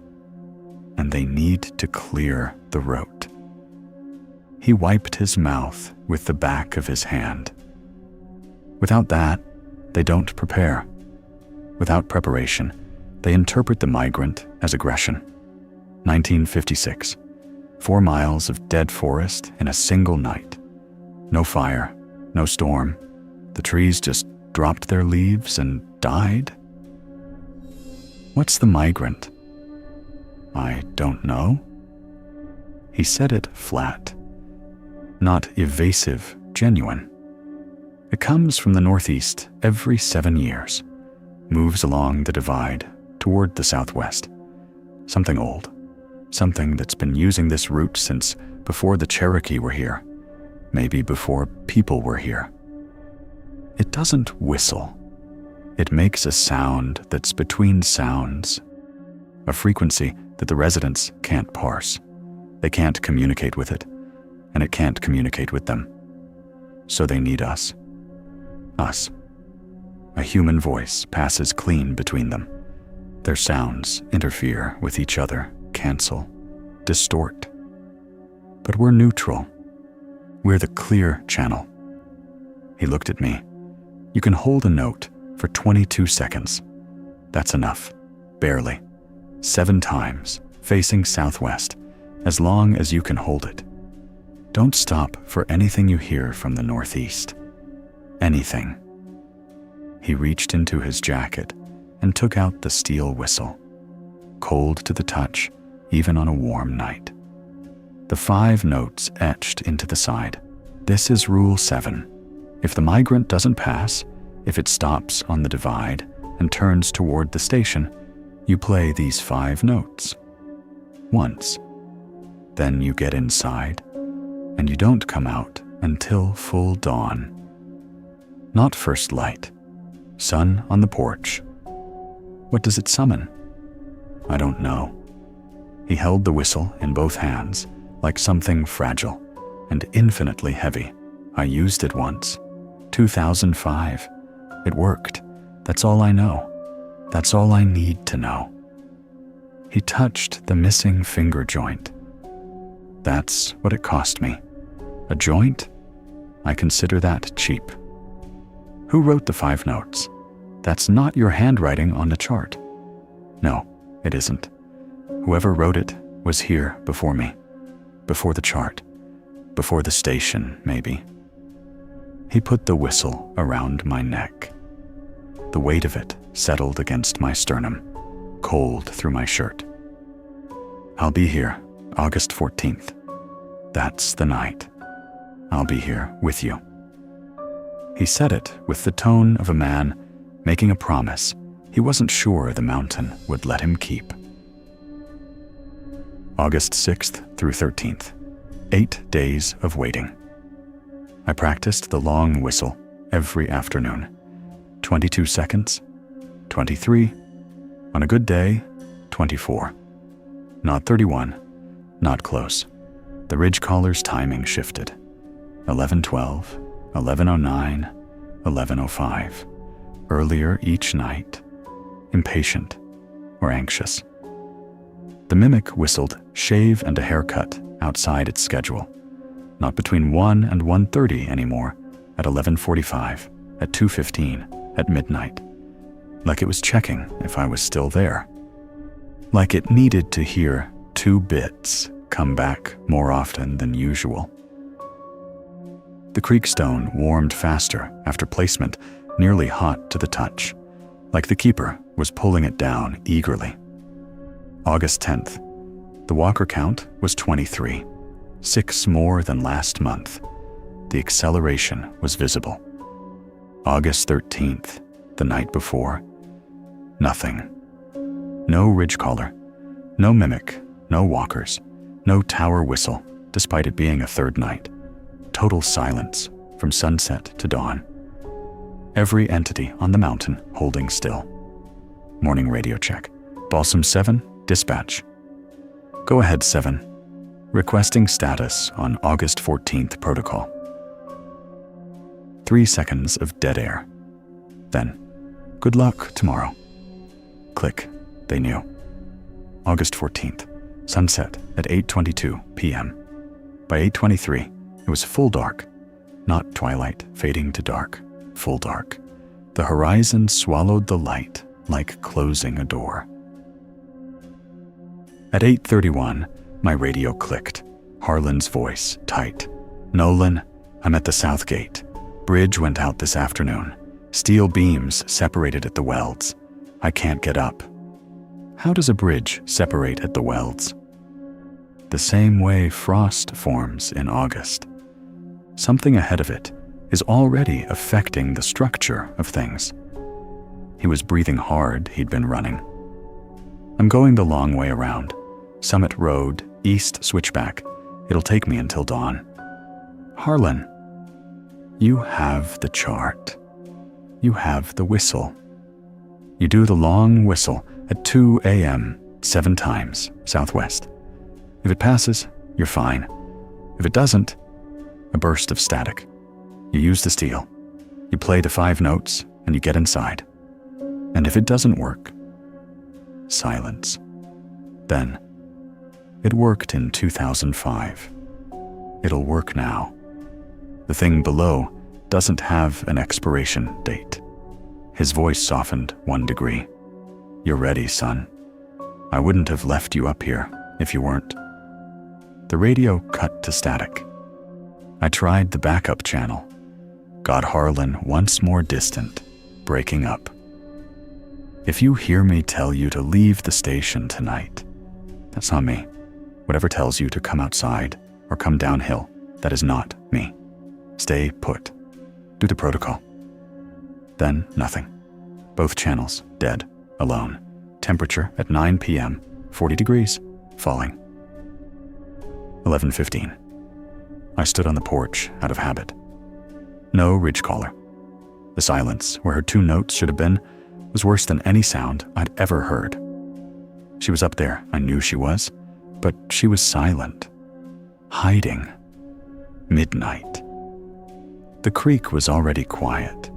and they need to clear the road. He wiped his mouth with the back of his hand. Without that, they don't prepare. Without preparation, they interpret the migrant as aggression. 1956. 4 miles of dead forest in a single night. No fire, no storm. The trees just dropped their leaves and died. What's the migrant? I don't know. He said it flat. Not evasive, genuine. It comes from the northeast every 7 years. Moves along the divide toward the southwest. Something old. Something that's been using this route since before the Cherokee were here. Maybe before people were here. It doesn't whistle. It makes a sound that's between sounds. A frequency that the residents can't parse. They can't communicate with it, and it can't communicate with them. So they need us. Us. A human voice passes clean between them. Their sounds interfere with each other, cancel, distort. But we're neutral. We're the clear channel. He looked at me. You can hold a note for 22 seconds. That's enough. Barely. 7 times, facing southwest, as long as you can hold it. Don't stop for anything you hear from the northeast. Anything. He reached into his jacket and took out the steel whistle. Cold to the touch, even on a warm night. The 5 notes etched into the side. This is Rule 7. If the migrant doesn't pass, if it stops on the divide and turns toward the station, you play these 5 notes. Once. Then you get inside, and you don't come out until full dawn. Not first light. Sun on the porch. What does it summon? I don't know. He held the whistle in both hands, like something fragile and infinitely heavy. I used it once. 2005. It worked. That's all I know. That's all I need to know. He touched the missing finger joint. That's what it cost me. A joint? I consider that cheap. Who wrote the 5 notes? That's not your handwriting on the chart. No, it isn't. Whoever wrote it was here before me. Before the chart. Before the station, maybe. He put the whistle around my neck. The weight of it settled against my sternum, cold through my shirt. I'll be here, August 14th. That's the night. I'll be here with you. He said it with the tone of a man making a promise he wasn't sure the mountain would let him keep. August 6th through 13th. 8 days of waiting. I practiced the long whistle every afternoon. 22 seconds, 23, on a good day, 24. Not 31, not close. The ridge caller's timing shifted. 11:12, 11:09, 11:05. Earlier each night. Impatient or anxious. The mimic whistled shave and a haircut outside its schedule. Not between 1 and 1:30 anymore, at 11:45, at 2:15, at midnight. Like it was checking if I was still there. Like it needed to hear 2 bits come back more often than usual. The creek stone warmed faster after placement, nearly hot to the touch, like the keeper was pulling it down eagerly. August 10th. The walker count was 23, 6 more than last month. The acceleration was visible. August 13th, the night before. Nothing. No ridge caller, no mimic, no walkers, no tower whistle, despite it being a 3rd night. Total silence from sunset to dawn. Every entity on the mountain holding still. Morning radio check. Balsam 7, dispatch. Go ahead 7. Requesting status on August 14th protocol. 3 seconds of dead air. Then, good luck tomorrow. Click, they knew. August 14th, sunset at 8:22 p.m. By 8:23, it was full dark. Not twilight fading to dark, full dark. The horizon swallowed the light like closing a door. At 8:31, my radio clicked. Harlan's voice, tight. "Nolan, I'm at the south gate. Bridge went out this afternoon. Steel beams separated at the welds. I can't get up." How does a bridge separate at the welds? The same way frost forms in August. Something ahead of it is already affecting the structure of things. He was breathing hard. He'd been running. "I'm going the long way around. Summit Road, east switchback. It'll take me until dawn." "Harlan, you have the chart. You have the whistle. You do the long whistle at 2 a.m. 7 times southwest. If it passes, you're fine. If it doesn't, a burst of static. You use the steel. You play the 5 notes and you get inside. And if it doesn't work, silence. Then, it worked in 2005. It'll work now. The thing below doesn't have an expiration date." His voice softened 1 degree. "You're ready, son. I wouldn't have left you up here if you weren't." The radio cut to static. I tried the backup channel. Got Harlan once more distant, breaking up. "If you hear me tell you to leave the station tonight, that's not me. Whatever tells you to come outside or come downhill, that is not me. Stay put. Do the protocol." Then nothing. Both channels dead, alone. Temperature at 9 p.m., 40 degrees, falling. 11:15. I stood on the porch out of habit. No ridge caller. The silence, where her 2 notes should have been, was worse than any sound I'd ever heard. She was up there, I knew she was, but she was silent. Hiding. Midnight. The creek was already quiet.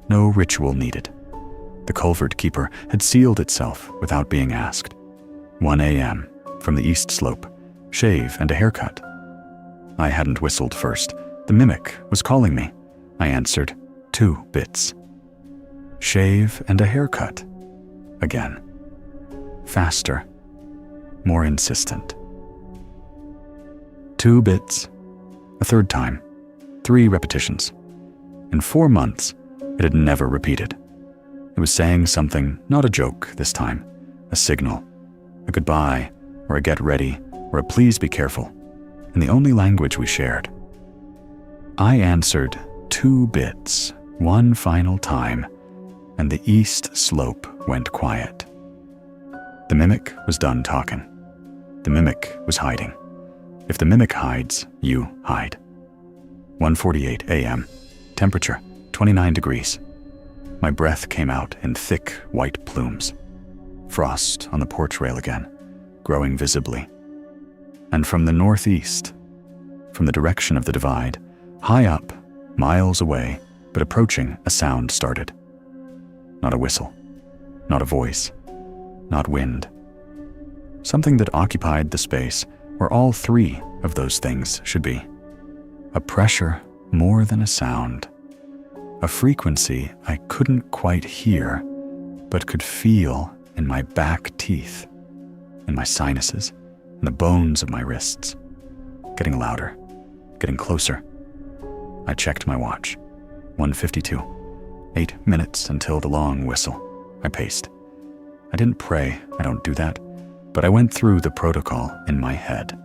No ritual needed. The culvert keeper had sealed itself without being asked. 1 a.m. from the east slope, shave and a haircut. I hadn't whistled first. The mimic was calling me. I answered, 2 bits. Shave and a haircut. Again. Faster. More insistent. 2 bits. A 3rd time. 3 repetitions. In 4 months, it had never repeated. It was saying something, not a joke this time, a signal, a goodbye, or a get ready, or a please be careful, in the only language we shared. I answered 2 bits, 1 final time, and the east slope went quiet. The mimic was done talking. The mimic was hiding. If the mimic hides, you hide. 1:48 a.m. Temperature, 29 degrees. My breath came out in thick white plumes. Frost on the porch rail again, growing visibly. And from the northeast, from the direction of the divide, high up, miles away, but approaching, a sound started. Not a whistle, not a voice, not wind. Something that occupied the space where all 3 of those things should be. A pressure more than a sound. A frequency I couldn't quite hear, but could feel in my back teeth, in my sinuses, in the bones of my wrists. Getting louder, getting closer. I checked my watch. 1:52. 8 minutes until the long whistle. I paced. I didn't pray, I don't do that, but I went through the protocol in my head.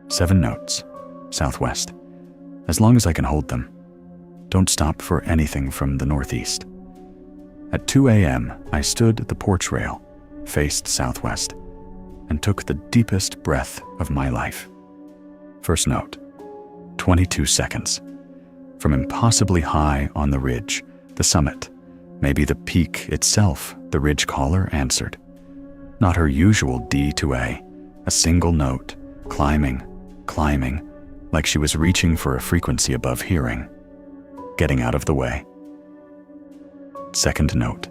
7 notes, southwest. As long as I can hold them. Don't stop for anything from the northeast. At 2 a.m., I stood at the porch rail, faced southwest, and took the deepest breath of my life. First note, 22 seconds. From impossibly high on the ridge, the summit, maybe the peak itself, the ridge caller answered. Not her usual D to A, a single note, climbing, climbing, like she was reaching for a frequency above hearing. getting out of the way. Second note,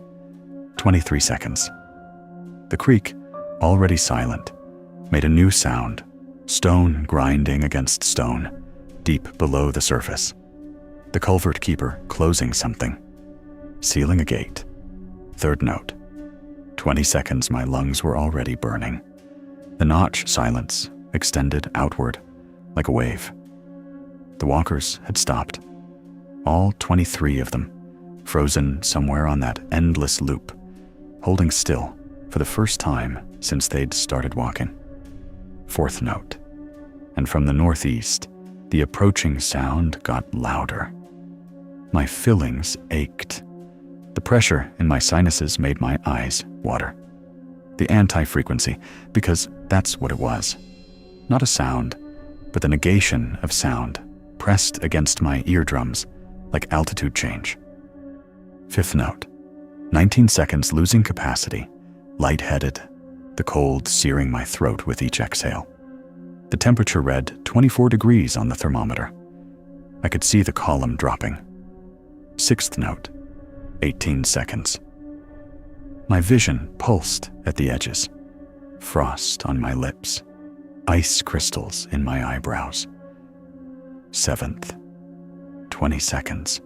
23 seconds. The creek, already silent, made a new sound, stone grinding against stone, deep below the surface. The culvert keeper closing something, sealing a gate. Third note, 20 seconds my lungs were already burning. The notch silence extended outward like a wave. The walkers had stopped, all 23 of them, frozen somewhere on that endless loop, holding still for the first time since they'd started walking. Fourth note, and from the northeast, the approaching sound got louder. My fillings ached. The pressure in my sinuses made my eyes water. The anti-frequency, because that's what it was. Not a sound, but the negation of sound, pressed against my eardrums like altitude change. Fifth note, 19 seconds losing capacity, lightheaded, the cold searing my throat with each exhale. The temperature read 24 degrees on the thermometer. I could see the column dropping. Sixth note, 18 seconds. My vision pulsed at the edges, frost on my lips, ice crystals in my eyebrows. Seventh, 20 seconds.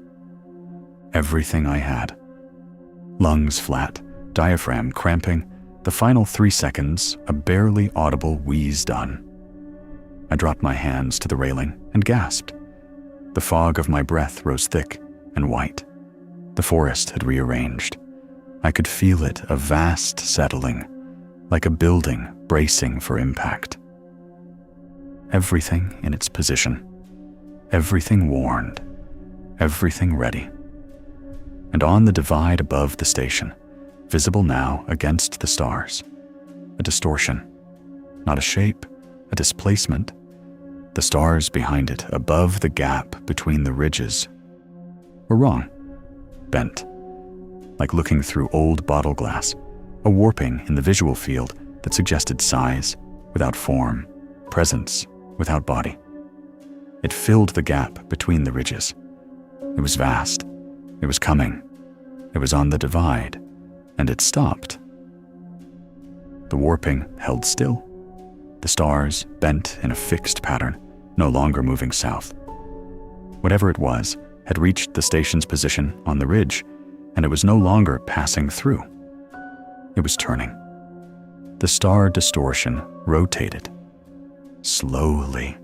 Everything I had. Lungs flat, diaphragm cramping, the final 3 seconds, a barely audible wheeze done. I dropped my hands to the railing and gasped. The fog of my breath rose thick and white. The forest had rearranged. I could feel it, a vast settling, like a building bracing for impact. Everything in its position, everything warned, everything ready. And on the divide above the station, visible now against the stars, a distortion, not a shape, a displacement. The stars behind it, above the gap between the ridges, were wrong, bent, like looking through old bottle glass, a warping in the visual field that suggested size without form, presence without body. It filled the gap between the ridges. It was vast. It was coming. It was on the divide, and it stopped. The warping held still. The stars bent in a fixed pattern, no longer moving south. Whatever it was had reached the station's position on the ridge, and it was no longer passing through. It was turning. The star distortion rotated. Slowly.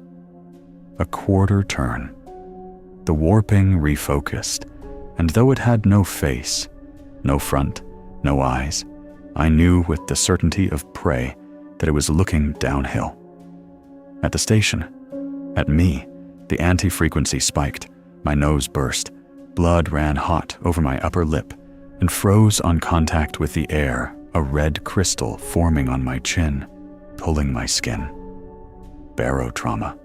A quarter turn. The warping refocused, and though it had no face, no front, no eyes, I knew with the certainty of prey that it was looking downhill. At the station, at me, the anti-frequency spiked, my nose burst, blood ran hot over my upper lip, and froze on contact with the air, a red crystal forming on my chin, pulling my skin. Barotrauma.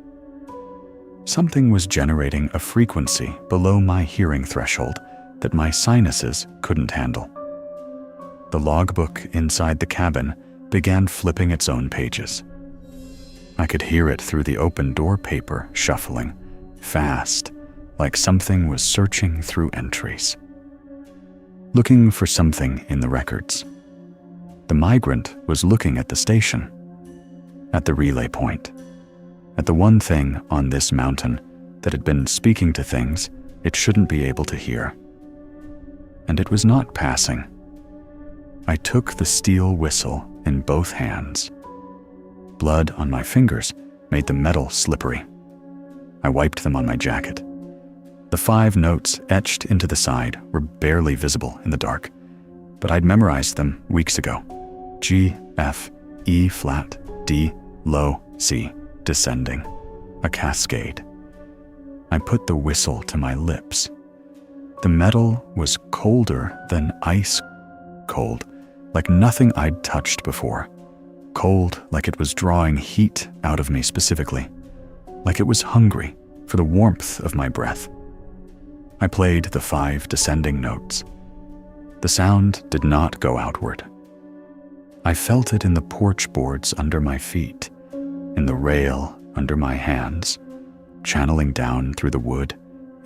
Something was generating a frequency below my hearing threshold that my sinuses couldn't handle. The logbook inside the cabin began flipping its own pages. I could hear it through the open door paper shuffling, fast, like something was searching through entries. Looking for something in the records. The Migrant was looking at the station, at the relay point, at the one thing on this mountain that had been speaking to things it shouldn't be able to hear. And it was not passing. I took the steel whistle in both hands. Blood on my fingers made the metal slippery. I wiped them on my jacket. The 5 notes etched into the side were barely visible in the dark, but I'd memorized them weeks ago. G, F, E flat, D, low, C, descending. A cascade. I put the whistle to my lips. The metal was colder than ice cold, like nothing I'd touched before. Cold like it was drawing heat out of me specifically, like it was hungry for the warmth of my breath. I played the 5 descending notes. The sound did not go outward. I felt it in the porch boards under my feet, in the rail under my hands, channeling down through the wood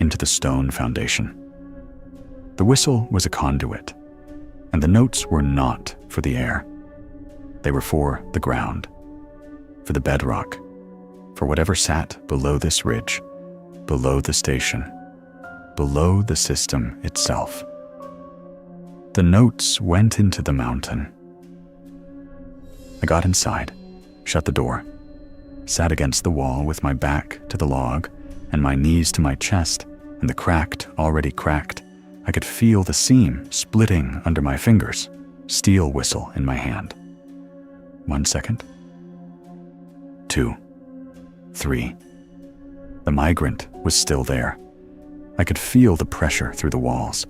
into the stone foundation. The whistle was a conduit, and the notes were not for the air. They were for the ground, for the bedrock, for whatever sat below this ridge, below the station, below the system itself. The notes went into the mountain. I got inside, shut the door, sat against the wall with my back to the log and my knees to my chest, and the cracked, already cracked. I could feel the seam splitting under my fingers, steel whistle in my hand. 1 second. 2. 3. The Migrant was still there. I could feel the pressure through the walls.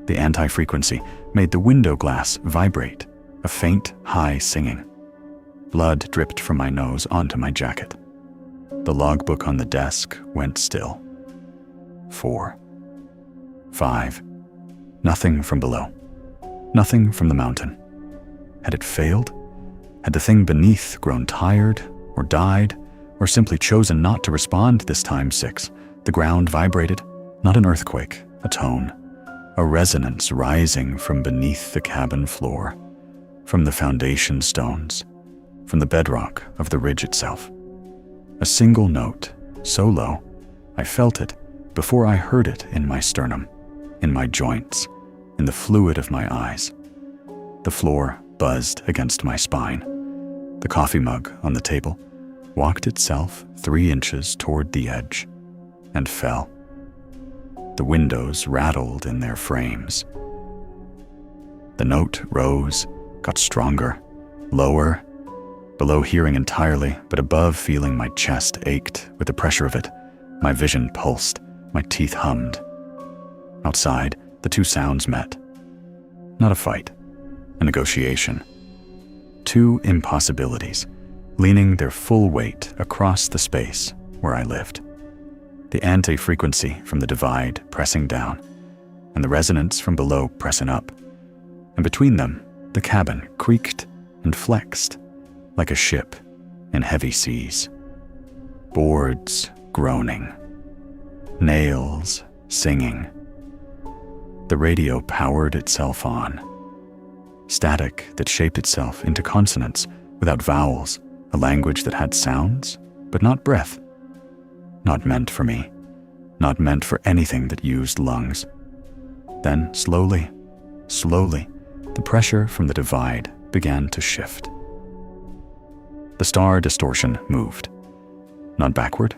The anti-frequency made the window glass vibrate, a faint, high singing. Blood dripped from my nose onto my jacket. The logbook on the desk went still. 4. 5. Nothing from below. Nothing from the mountain. Had it failed? Had the thing beneath grown tired, or died, or simply chosen not to respond this time? 6. The ground vibrated, not an earthquake, a tone, a resonance rising from beneath the cabin floor, from the foundation stones, from the bedrock of the ridge itself. A single note, so low, I felt it before I heard it in my sternum, in my joints, in the fluid of my eyes. The floor buzzed against my spine. The coffee mug on the table walked itself 3 inches toward the edge and fell. The windows rattled in their frames. The note rose, got stronger, lower, below hearing entirely, but above feeling my chest ached with the pressure of it. My vision pulsed, my teeth hummed. Outside, the 2 sounds met. Not a fight, a negotiation. 2 impossibilities, leaning their full weight across the space where I lived. The anti-frequency from the divide pressing down, and the resonance from below pressing up. And between them, the cabin creaked and flexed like a ship in heavy seas. Boards groaning, nails singing. The radio powered itself on. Static that shaped itself into consonants without vowels, a language that had sounds, but not breath. Not meant for me, not meant for anything that used lungs. Then slowly, slowly, the pressure from the divide began to shift. The star distortion moved. Not backward,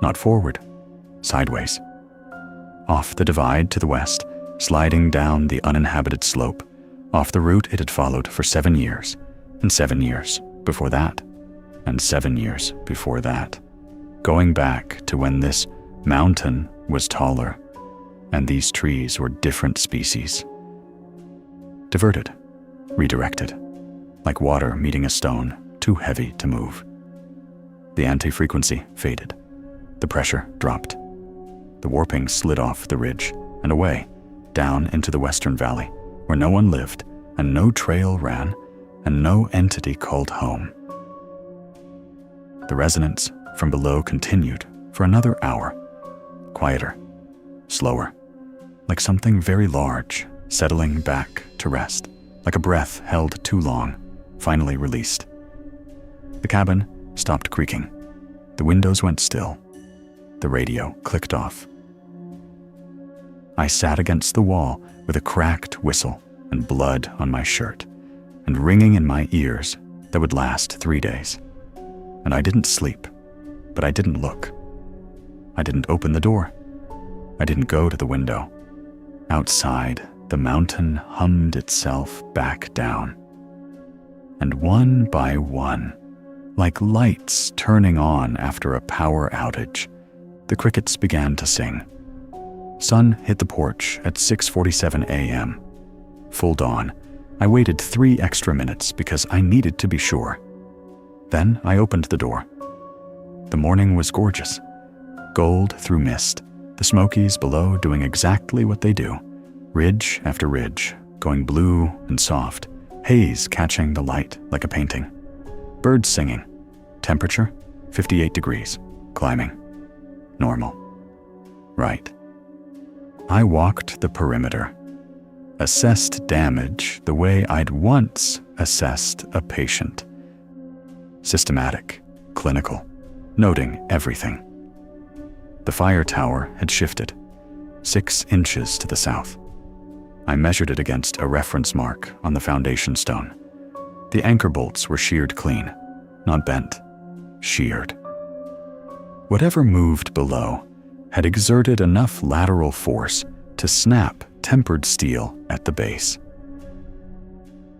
not forward, sideways. Off the divide to the west, sliding down the uninhabited slope, off the route it had followed for 7 years, and 7 years before that, and 7 years before that, going back to when this mountain was taller, and these trees were different species. Diverted, redirected, like water meeting a stone too heavy to move. The anti-frequency faded. The pressure dropped. The warping slid off the ridge and away, down into the western valley, where no one lived, and no trail ran, and no entity called home. The resonance from below continued for another hour, quieter, slower, like something very large, settling back to rest, like a breath held too long, finally released. The cabin stopped creaking. The windows went still. The radio clicked off. I sat against the wall with a cracked whistle and blood on my shirt, and ringing in my ears that would last 3 days. And I didn't sleep, but I didn't look. I didn't open the door. I didn't go to the window. Outside, the mountain hummed itself back down. And one by one, like lights turning on after a power outage, the crickets began to sing. Sun hit the porch at 6:47 a.m. Full dawn. I waited 3 extra minutes because I needed to be sure. Then I opened the door. The morning was gorgeous. Gold through mist, the Smokies below doing exactly what they do. Ridge after ridge, going blue and soft, haze catching the light like a painting. Birds singing. Temperature, 58 degrees, climbing. Normal. Right. I walked the perimeter, assessed damage the way I'd once assessed a patient. Systematic, clinical, noting everything. The fire tower had shifted, 6 inches to the south. I measured it against a reference mark on the foundation stone. The anchor bolts were sheared clean, not bent, sheared. Whatever moved below had exerted enough lateral force to snap tempered steel at the base.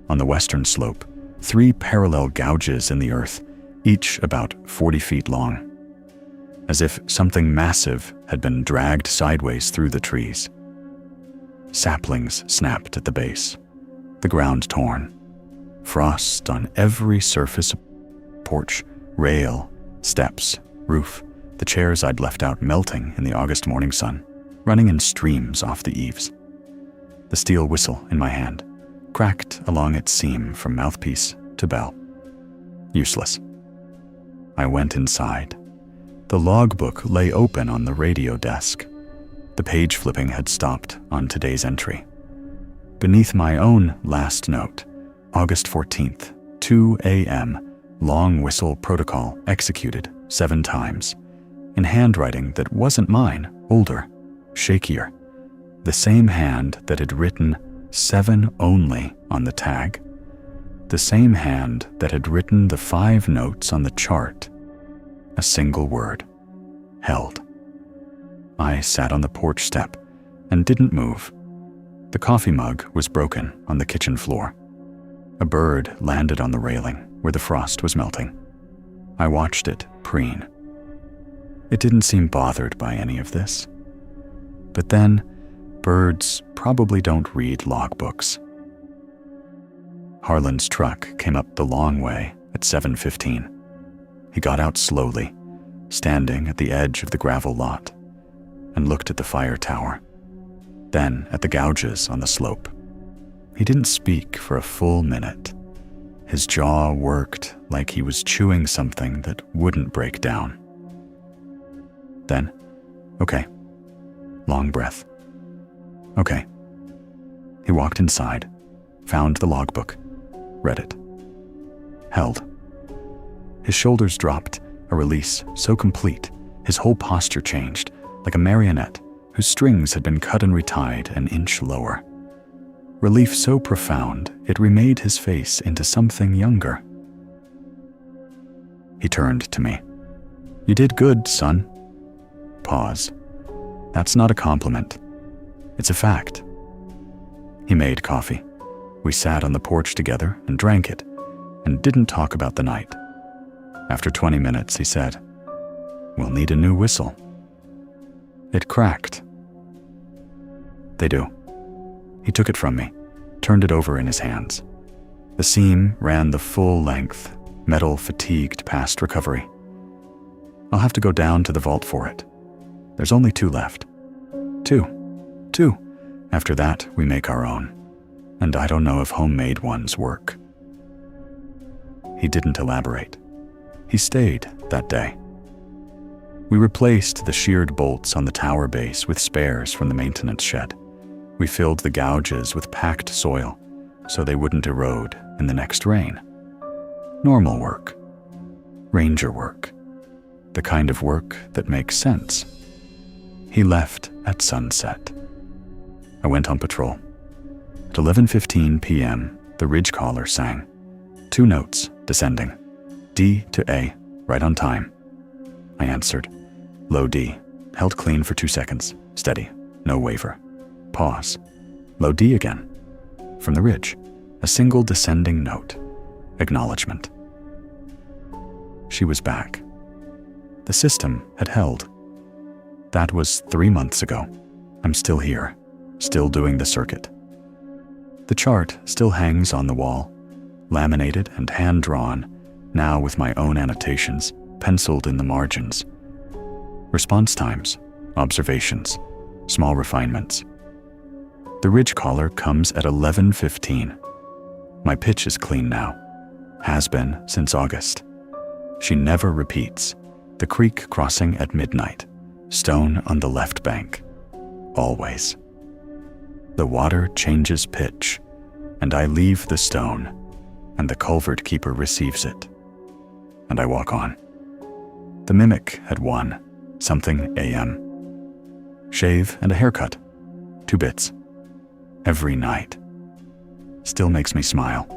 On the western slope, 3 parallel gouges in the earth, each about 40 feet long, as if something massive had been dragged sideways through the trees. Saplings snapped at the base, the ground torn, frost on every surface, porch, rail, steps, roof, the chairs I'd left out melting in the August morning sun, running in streams off the eaves. The steel whistle in my hand, cracked along its seam from mouthpiece to bell. Useless. I went inside. The logbook lay open on the radio desk. The page flipping had stopped on today's entry. Beneath my own last note, August 14th, 2 a.m., long whistle protocol executed 7 times, in handwriting that wasn't mine, older, shakier, the same hand that had written 7 only on the tag, the same hand that had written the 5 notes on the chart. A single word. Held. I sat on the porch step and didn't move. The coffee mug was broken on the kitchen floor. A bird landed on the railing where the frost was melting. I watched it preen. It didn't seem bothered by any of this. But then, birds probably don't read logbooks. Harlan's truck came up the long way at 7:15. He got out slowly, standing at the edge of the gravel lot, and looked at the fire tower, then at the gouges on the slope. He didn't speak for a full minute. His jaw worked like he was chewing something that wouldn't break down. Then, okay. Long breath. Okay. He walked inside, found the logbook, read it. Held. His shoulders dropped, a release so complete, his whole posture changed, like a marionette whose strings had been cut and retied an inch lower. Relief so profound, it remade his face into something younger. He turned to me. "You did good, son." Pause. That's not a compliment. It's a fact. He made coffee. We sat on the porch together and drank it, and didn't talk about the night. After 20 minutes, he said, "We'll need a new whistle." It cracked. They do. He took it from me, turned it over in his hands. The seam ran the full length, metal fatigued past recovery. I'll have to go down to the vault for it. There's only 2 left. 2. After that, we make our own. And I don't know if homemade ones work. He didn't elaborate. He stayed that day. We replaced the sheared bolts on the tower base with spares from the maintenance shed. We filled the gouges with packed soil so they wouldn't erode in the next rain. Normal work. Ranger work. The kind of work that makes sense. He left at sunset. I went on patrol. At 11:15 p.m., the ridge caller sang. 2 notes, descending. D to A, right on time. I answered. Low D, held clean for 2 seconds. Steady, no waver. Pause. Low D again. From the ridge, a single descending note. Acknowledgement. She was back. The system had held. That was 3 months ago. I'm still here, still doing the circuit. The chart still hangs on the wall, laminated and hand-drawn, now with my own annotations, penciled in the margins. Response times, observations, small refinements. The ridge caller comes at 11:15. My pitch is clean now. Has been since August. She never repeats. The creek crossing at midnight. Stone on the left bank. always. The water changes pitch, and I leave the stone, and the culvert keeper receives it. And I walk on. The mimic had won, something AM. Shave and a haircut, 2 bits. Every night. Still makes me smile.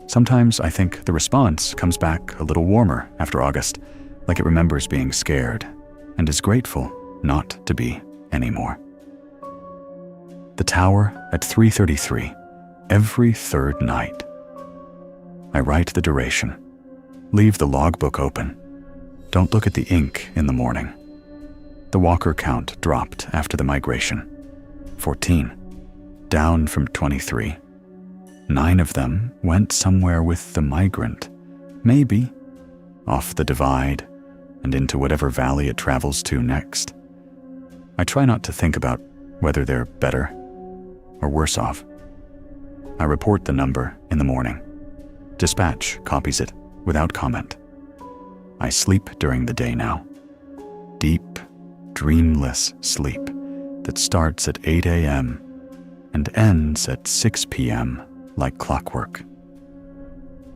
Sometimes I think the response comes back a little warmer after August, like it remembers being scared, and is grateful not to be anymore. The tower at 3:33, every 3rd night. I write the duration. Leave the logbook open. Don't look at the ink in the morning. The walker count dropped after the migration. 14, down from 23. 9 of them went somewhere with the migrant, maybe off the divide and into whatever valley it travels to next. I try not to think about whether they're better or worse off. I report the number in the morning. Dispatch copies it without comment. I sleep during the day now. Deep, dreamless sleep that starts at 8 a.m. and ends at 6 p.m. like clockwork.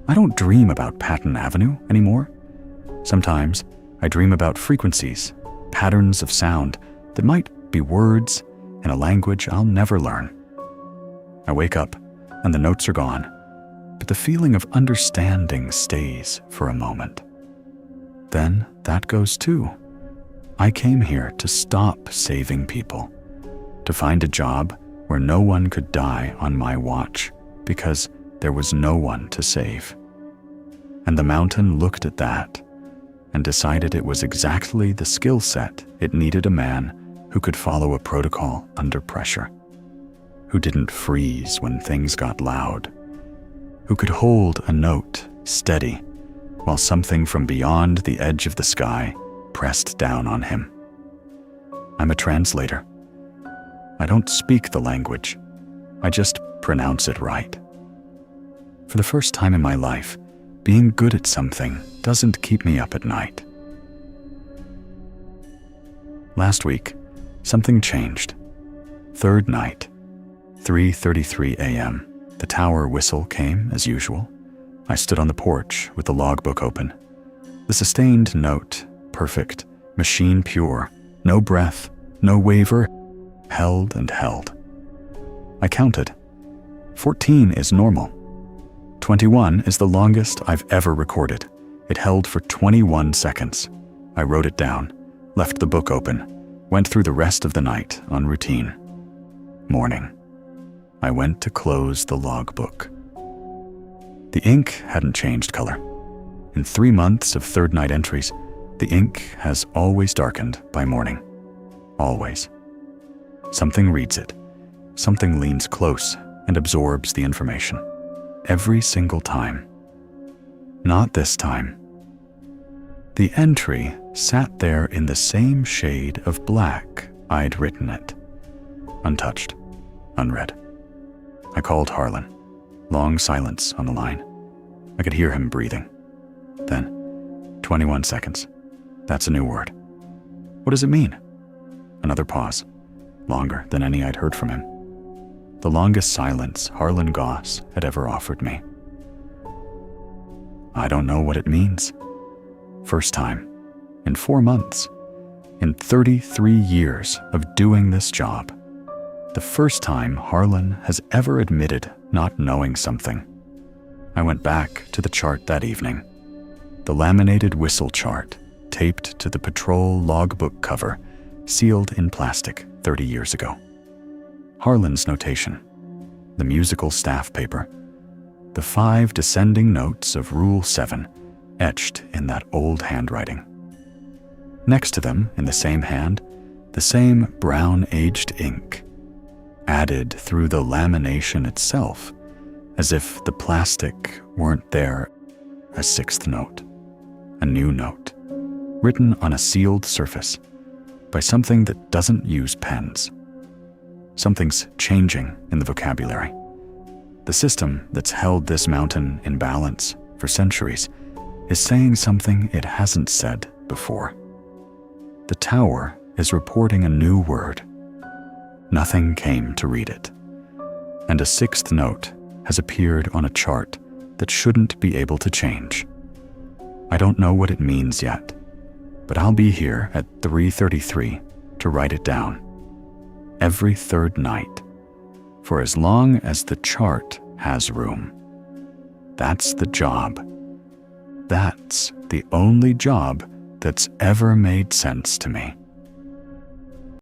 I don't dream about Patton Avenue anymore. Sometimes I dream about frequencies, patterns of sound that might be words in a language I'll never learn. I wake up and the notes are gone, but the feeling of understanding stays for a moment. Then that goes too. I came here to stop saving people, to find a job where no one could die on my watch because there was no one to save. And the mountain looked at that and decided it was exactly the skill set it needed a man who could follow a protocol under pressure, who didn't freeze when things got loud, who could hold a note steady while something from beyond the edge of the sky pressed down on him. I'm a translator. I don't speak the language. I just pronounce it right. For the first time in my life, being good at something doesn't keep me up at night. Last week, something changed. 3rd night, 3:33 a.m. The tower whistle came as usual. I stood on the porch with the logbook open. The sustained note, perfect, machine pure, no breath, no waver, held and held. I counted. 14 is normal. 21 is the longest I've ever recorded. It held for 21 seconds. I wrote it down, left the book open, went through the rest of the night on routine. Morning. I went to close the logbook. The ink hadn't changed color. In 3 months of 3rd night entries, the ink has always darkened by morning. Always. Something reads it. Something leans close and absorbs the information. Every single time. Not this time. The entry sat there in the same shade of black I'd written it. Untouched. Unread. I called Harlan. Long silence on the line. I could hear him breathing. Then, 21 seconds. That's a new word. What does it mean? Another pause. Longer than any I'd heard from him. The longest silence Harlan Goss had ever offered me. I don't know what it means. First time. In 4 months. In 33 years of doing this job. The first time Harlan has ever admitted not knowing something. I went back to the chart that evening. The laminated whistle chart, taped to the patrol logbook cover, sealed in plastic 30 years ago. Harlan's notation, the musical staff paper, the 5 descending notes of Rule 7 etched in that old handwriting. Next to them, in the same hand, the same brown-aged ink, added through the lamination itself, as if the plastic weren't there, a 6th note, a new note, written on a sealed surface by something that doesn't use pens. Something's changing in the vocabulary. The system that's held this mountain in balance for centuries is saying something it hasn't said before. The tower is reporting a new word, Nothing came to read it. And a sixth note has appeared on a chart that shouldn't be able to change. I don't know what it means yet, but I'll be here at 3:33 to write it down. Every third night, for as long as the chart has room. That's the job. That's the only job that's ever made sense to me.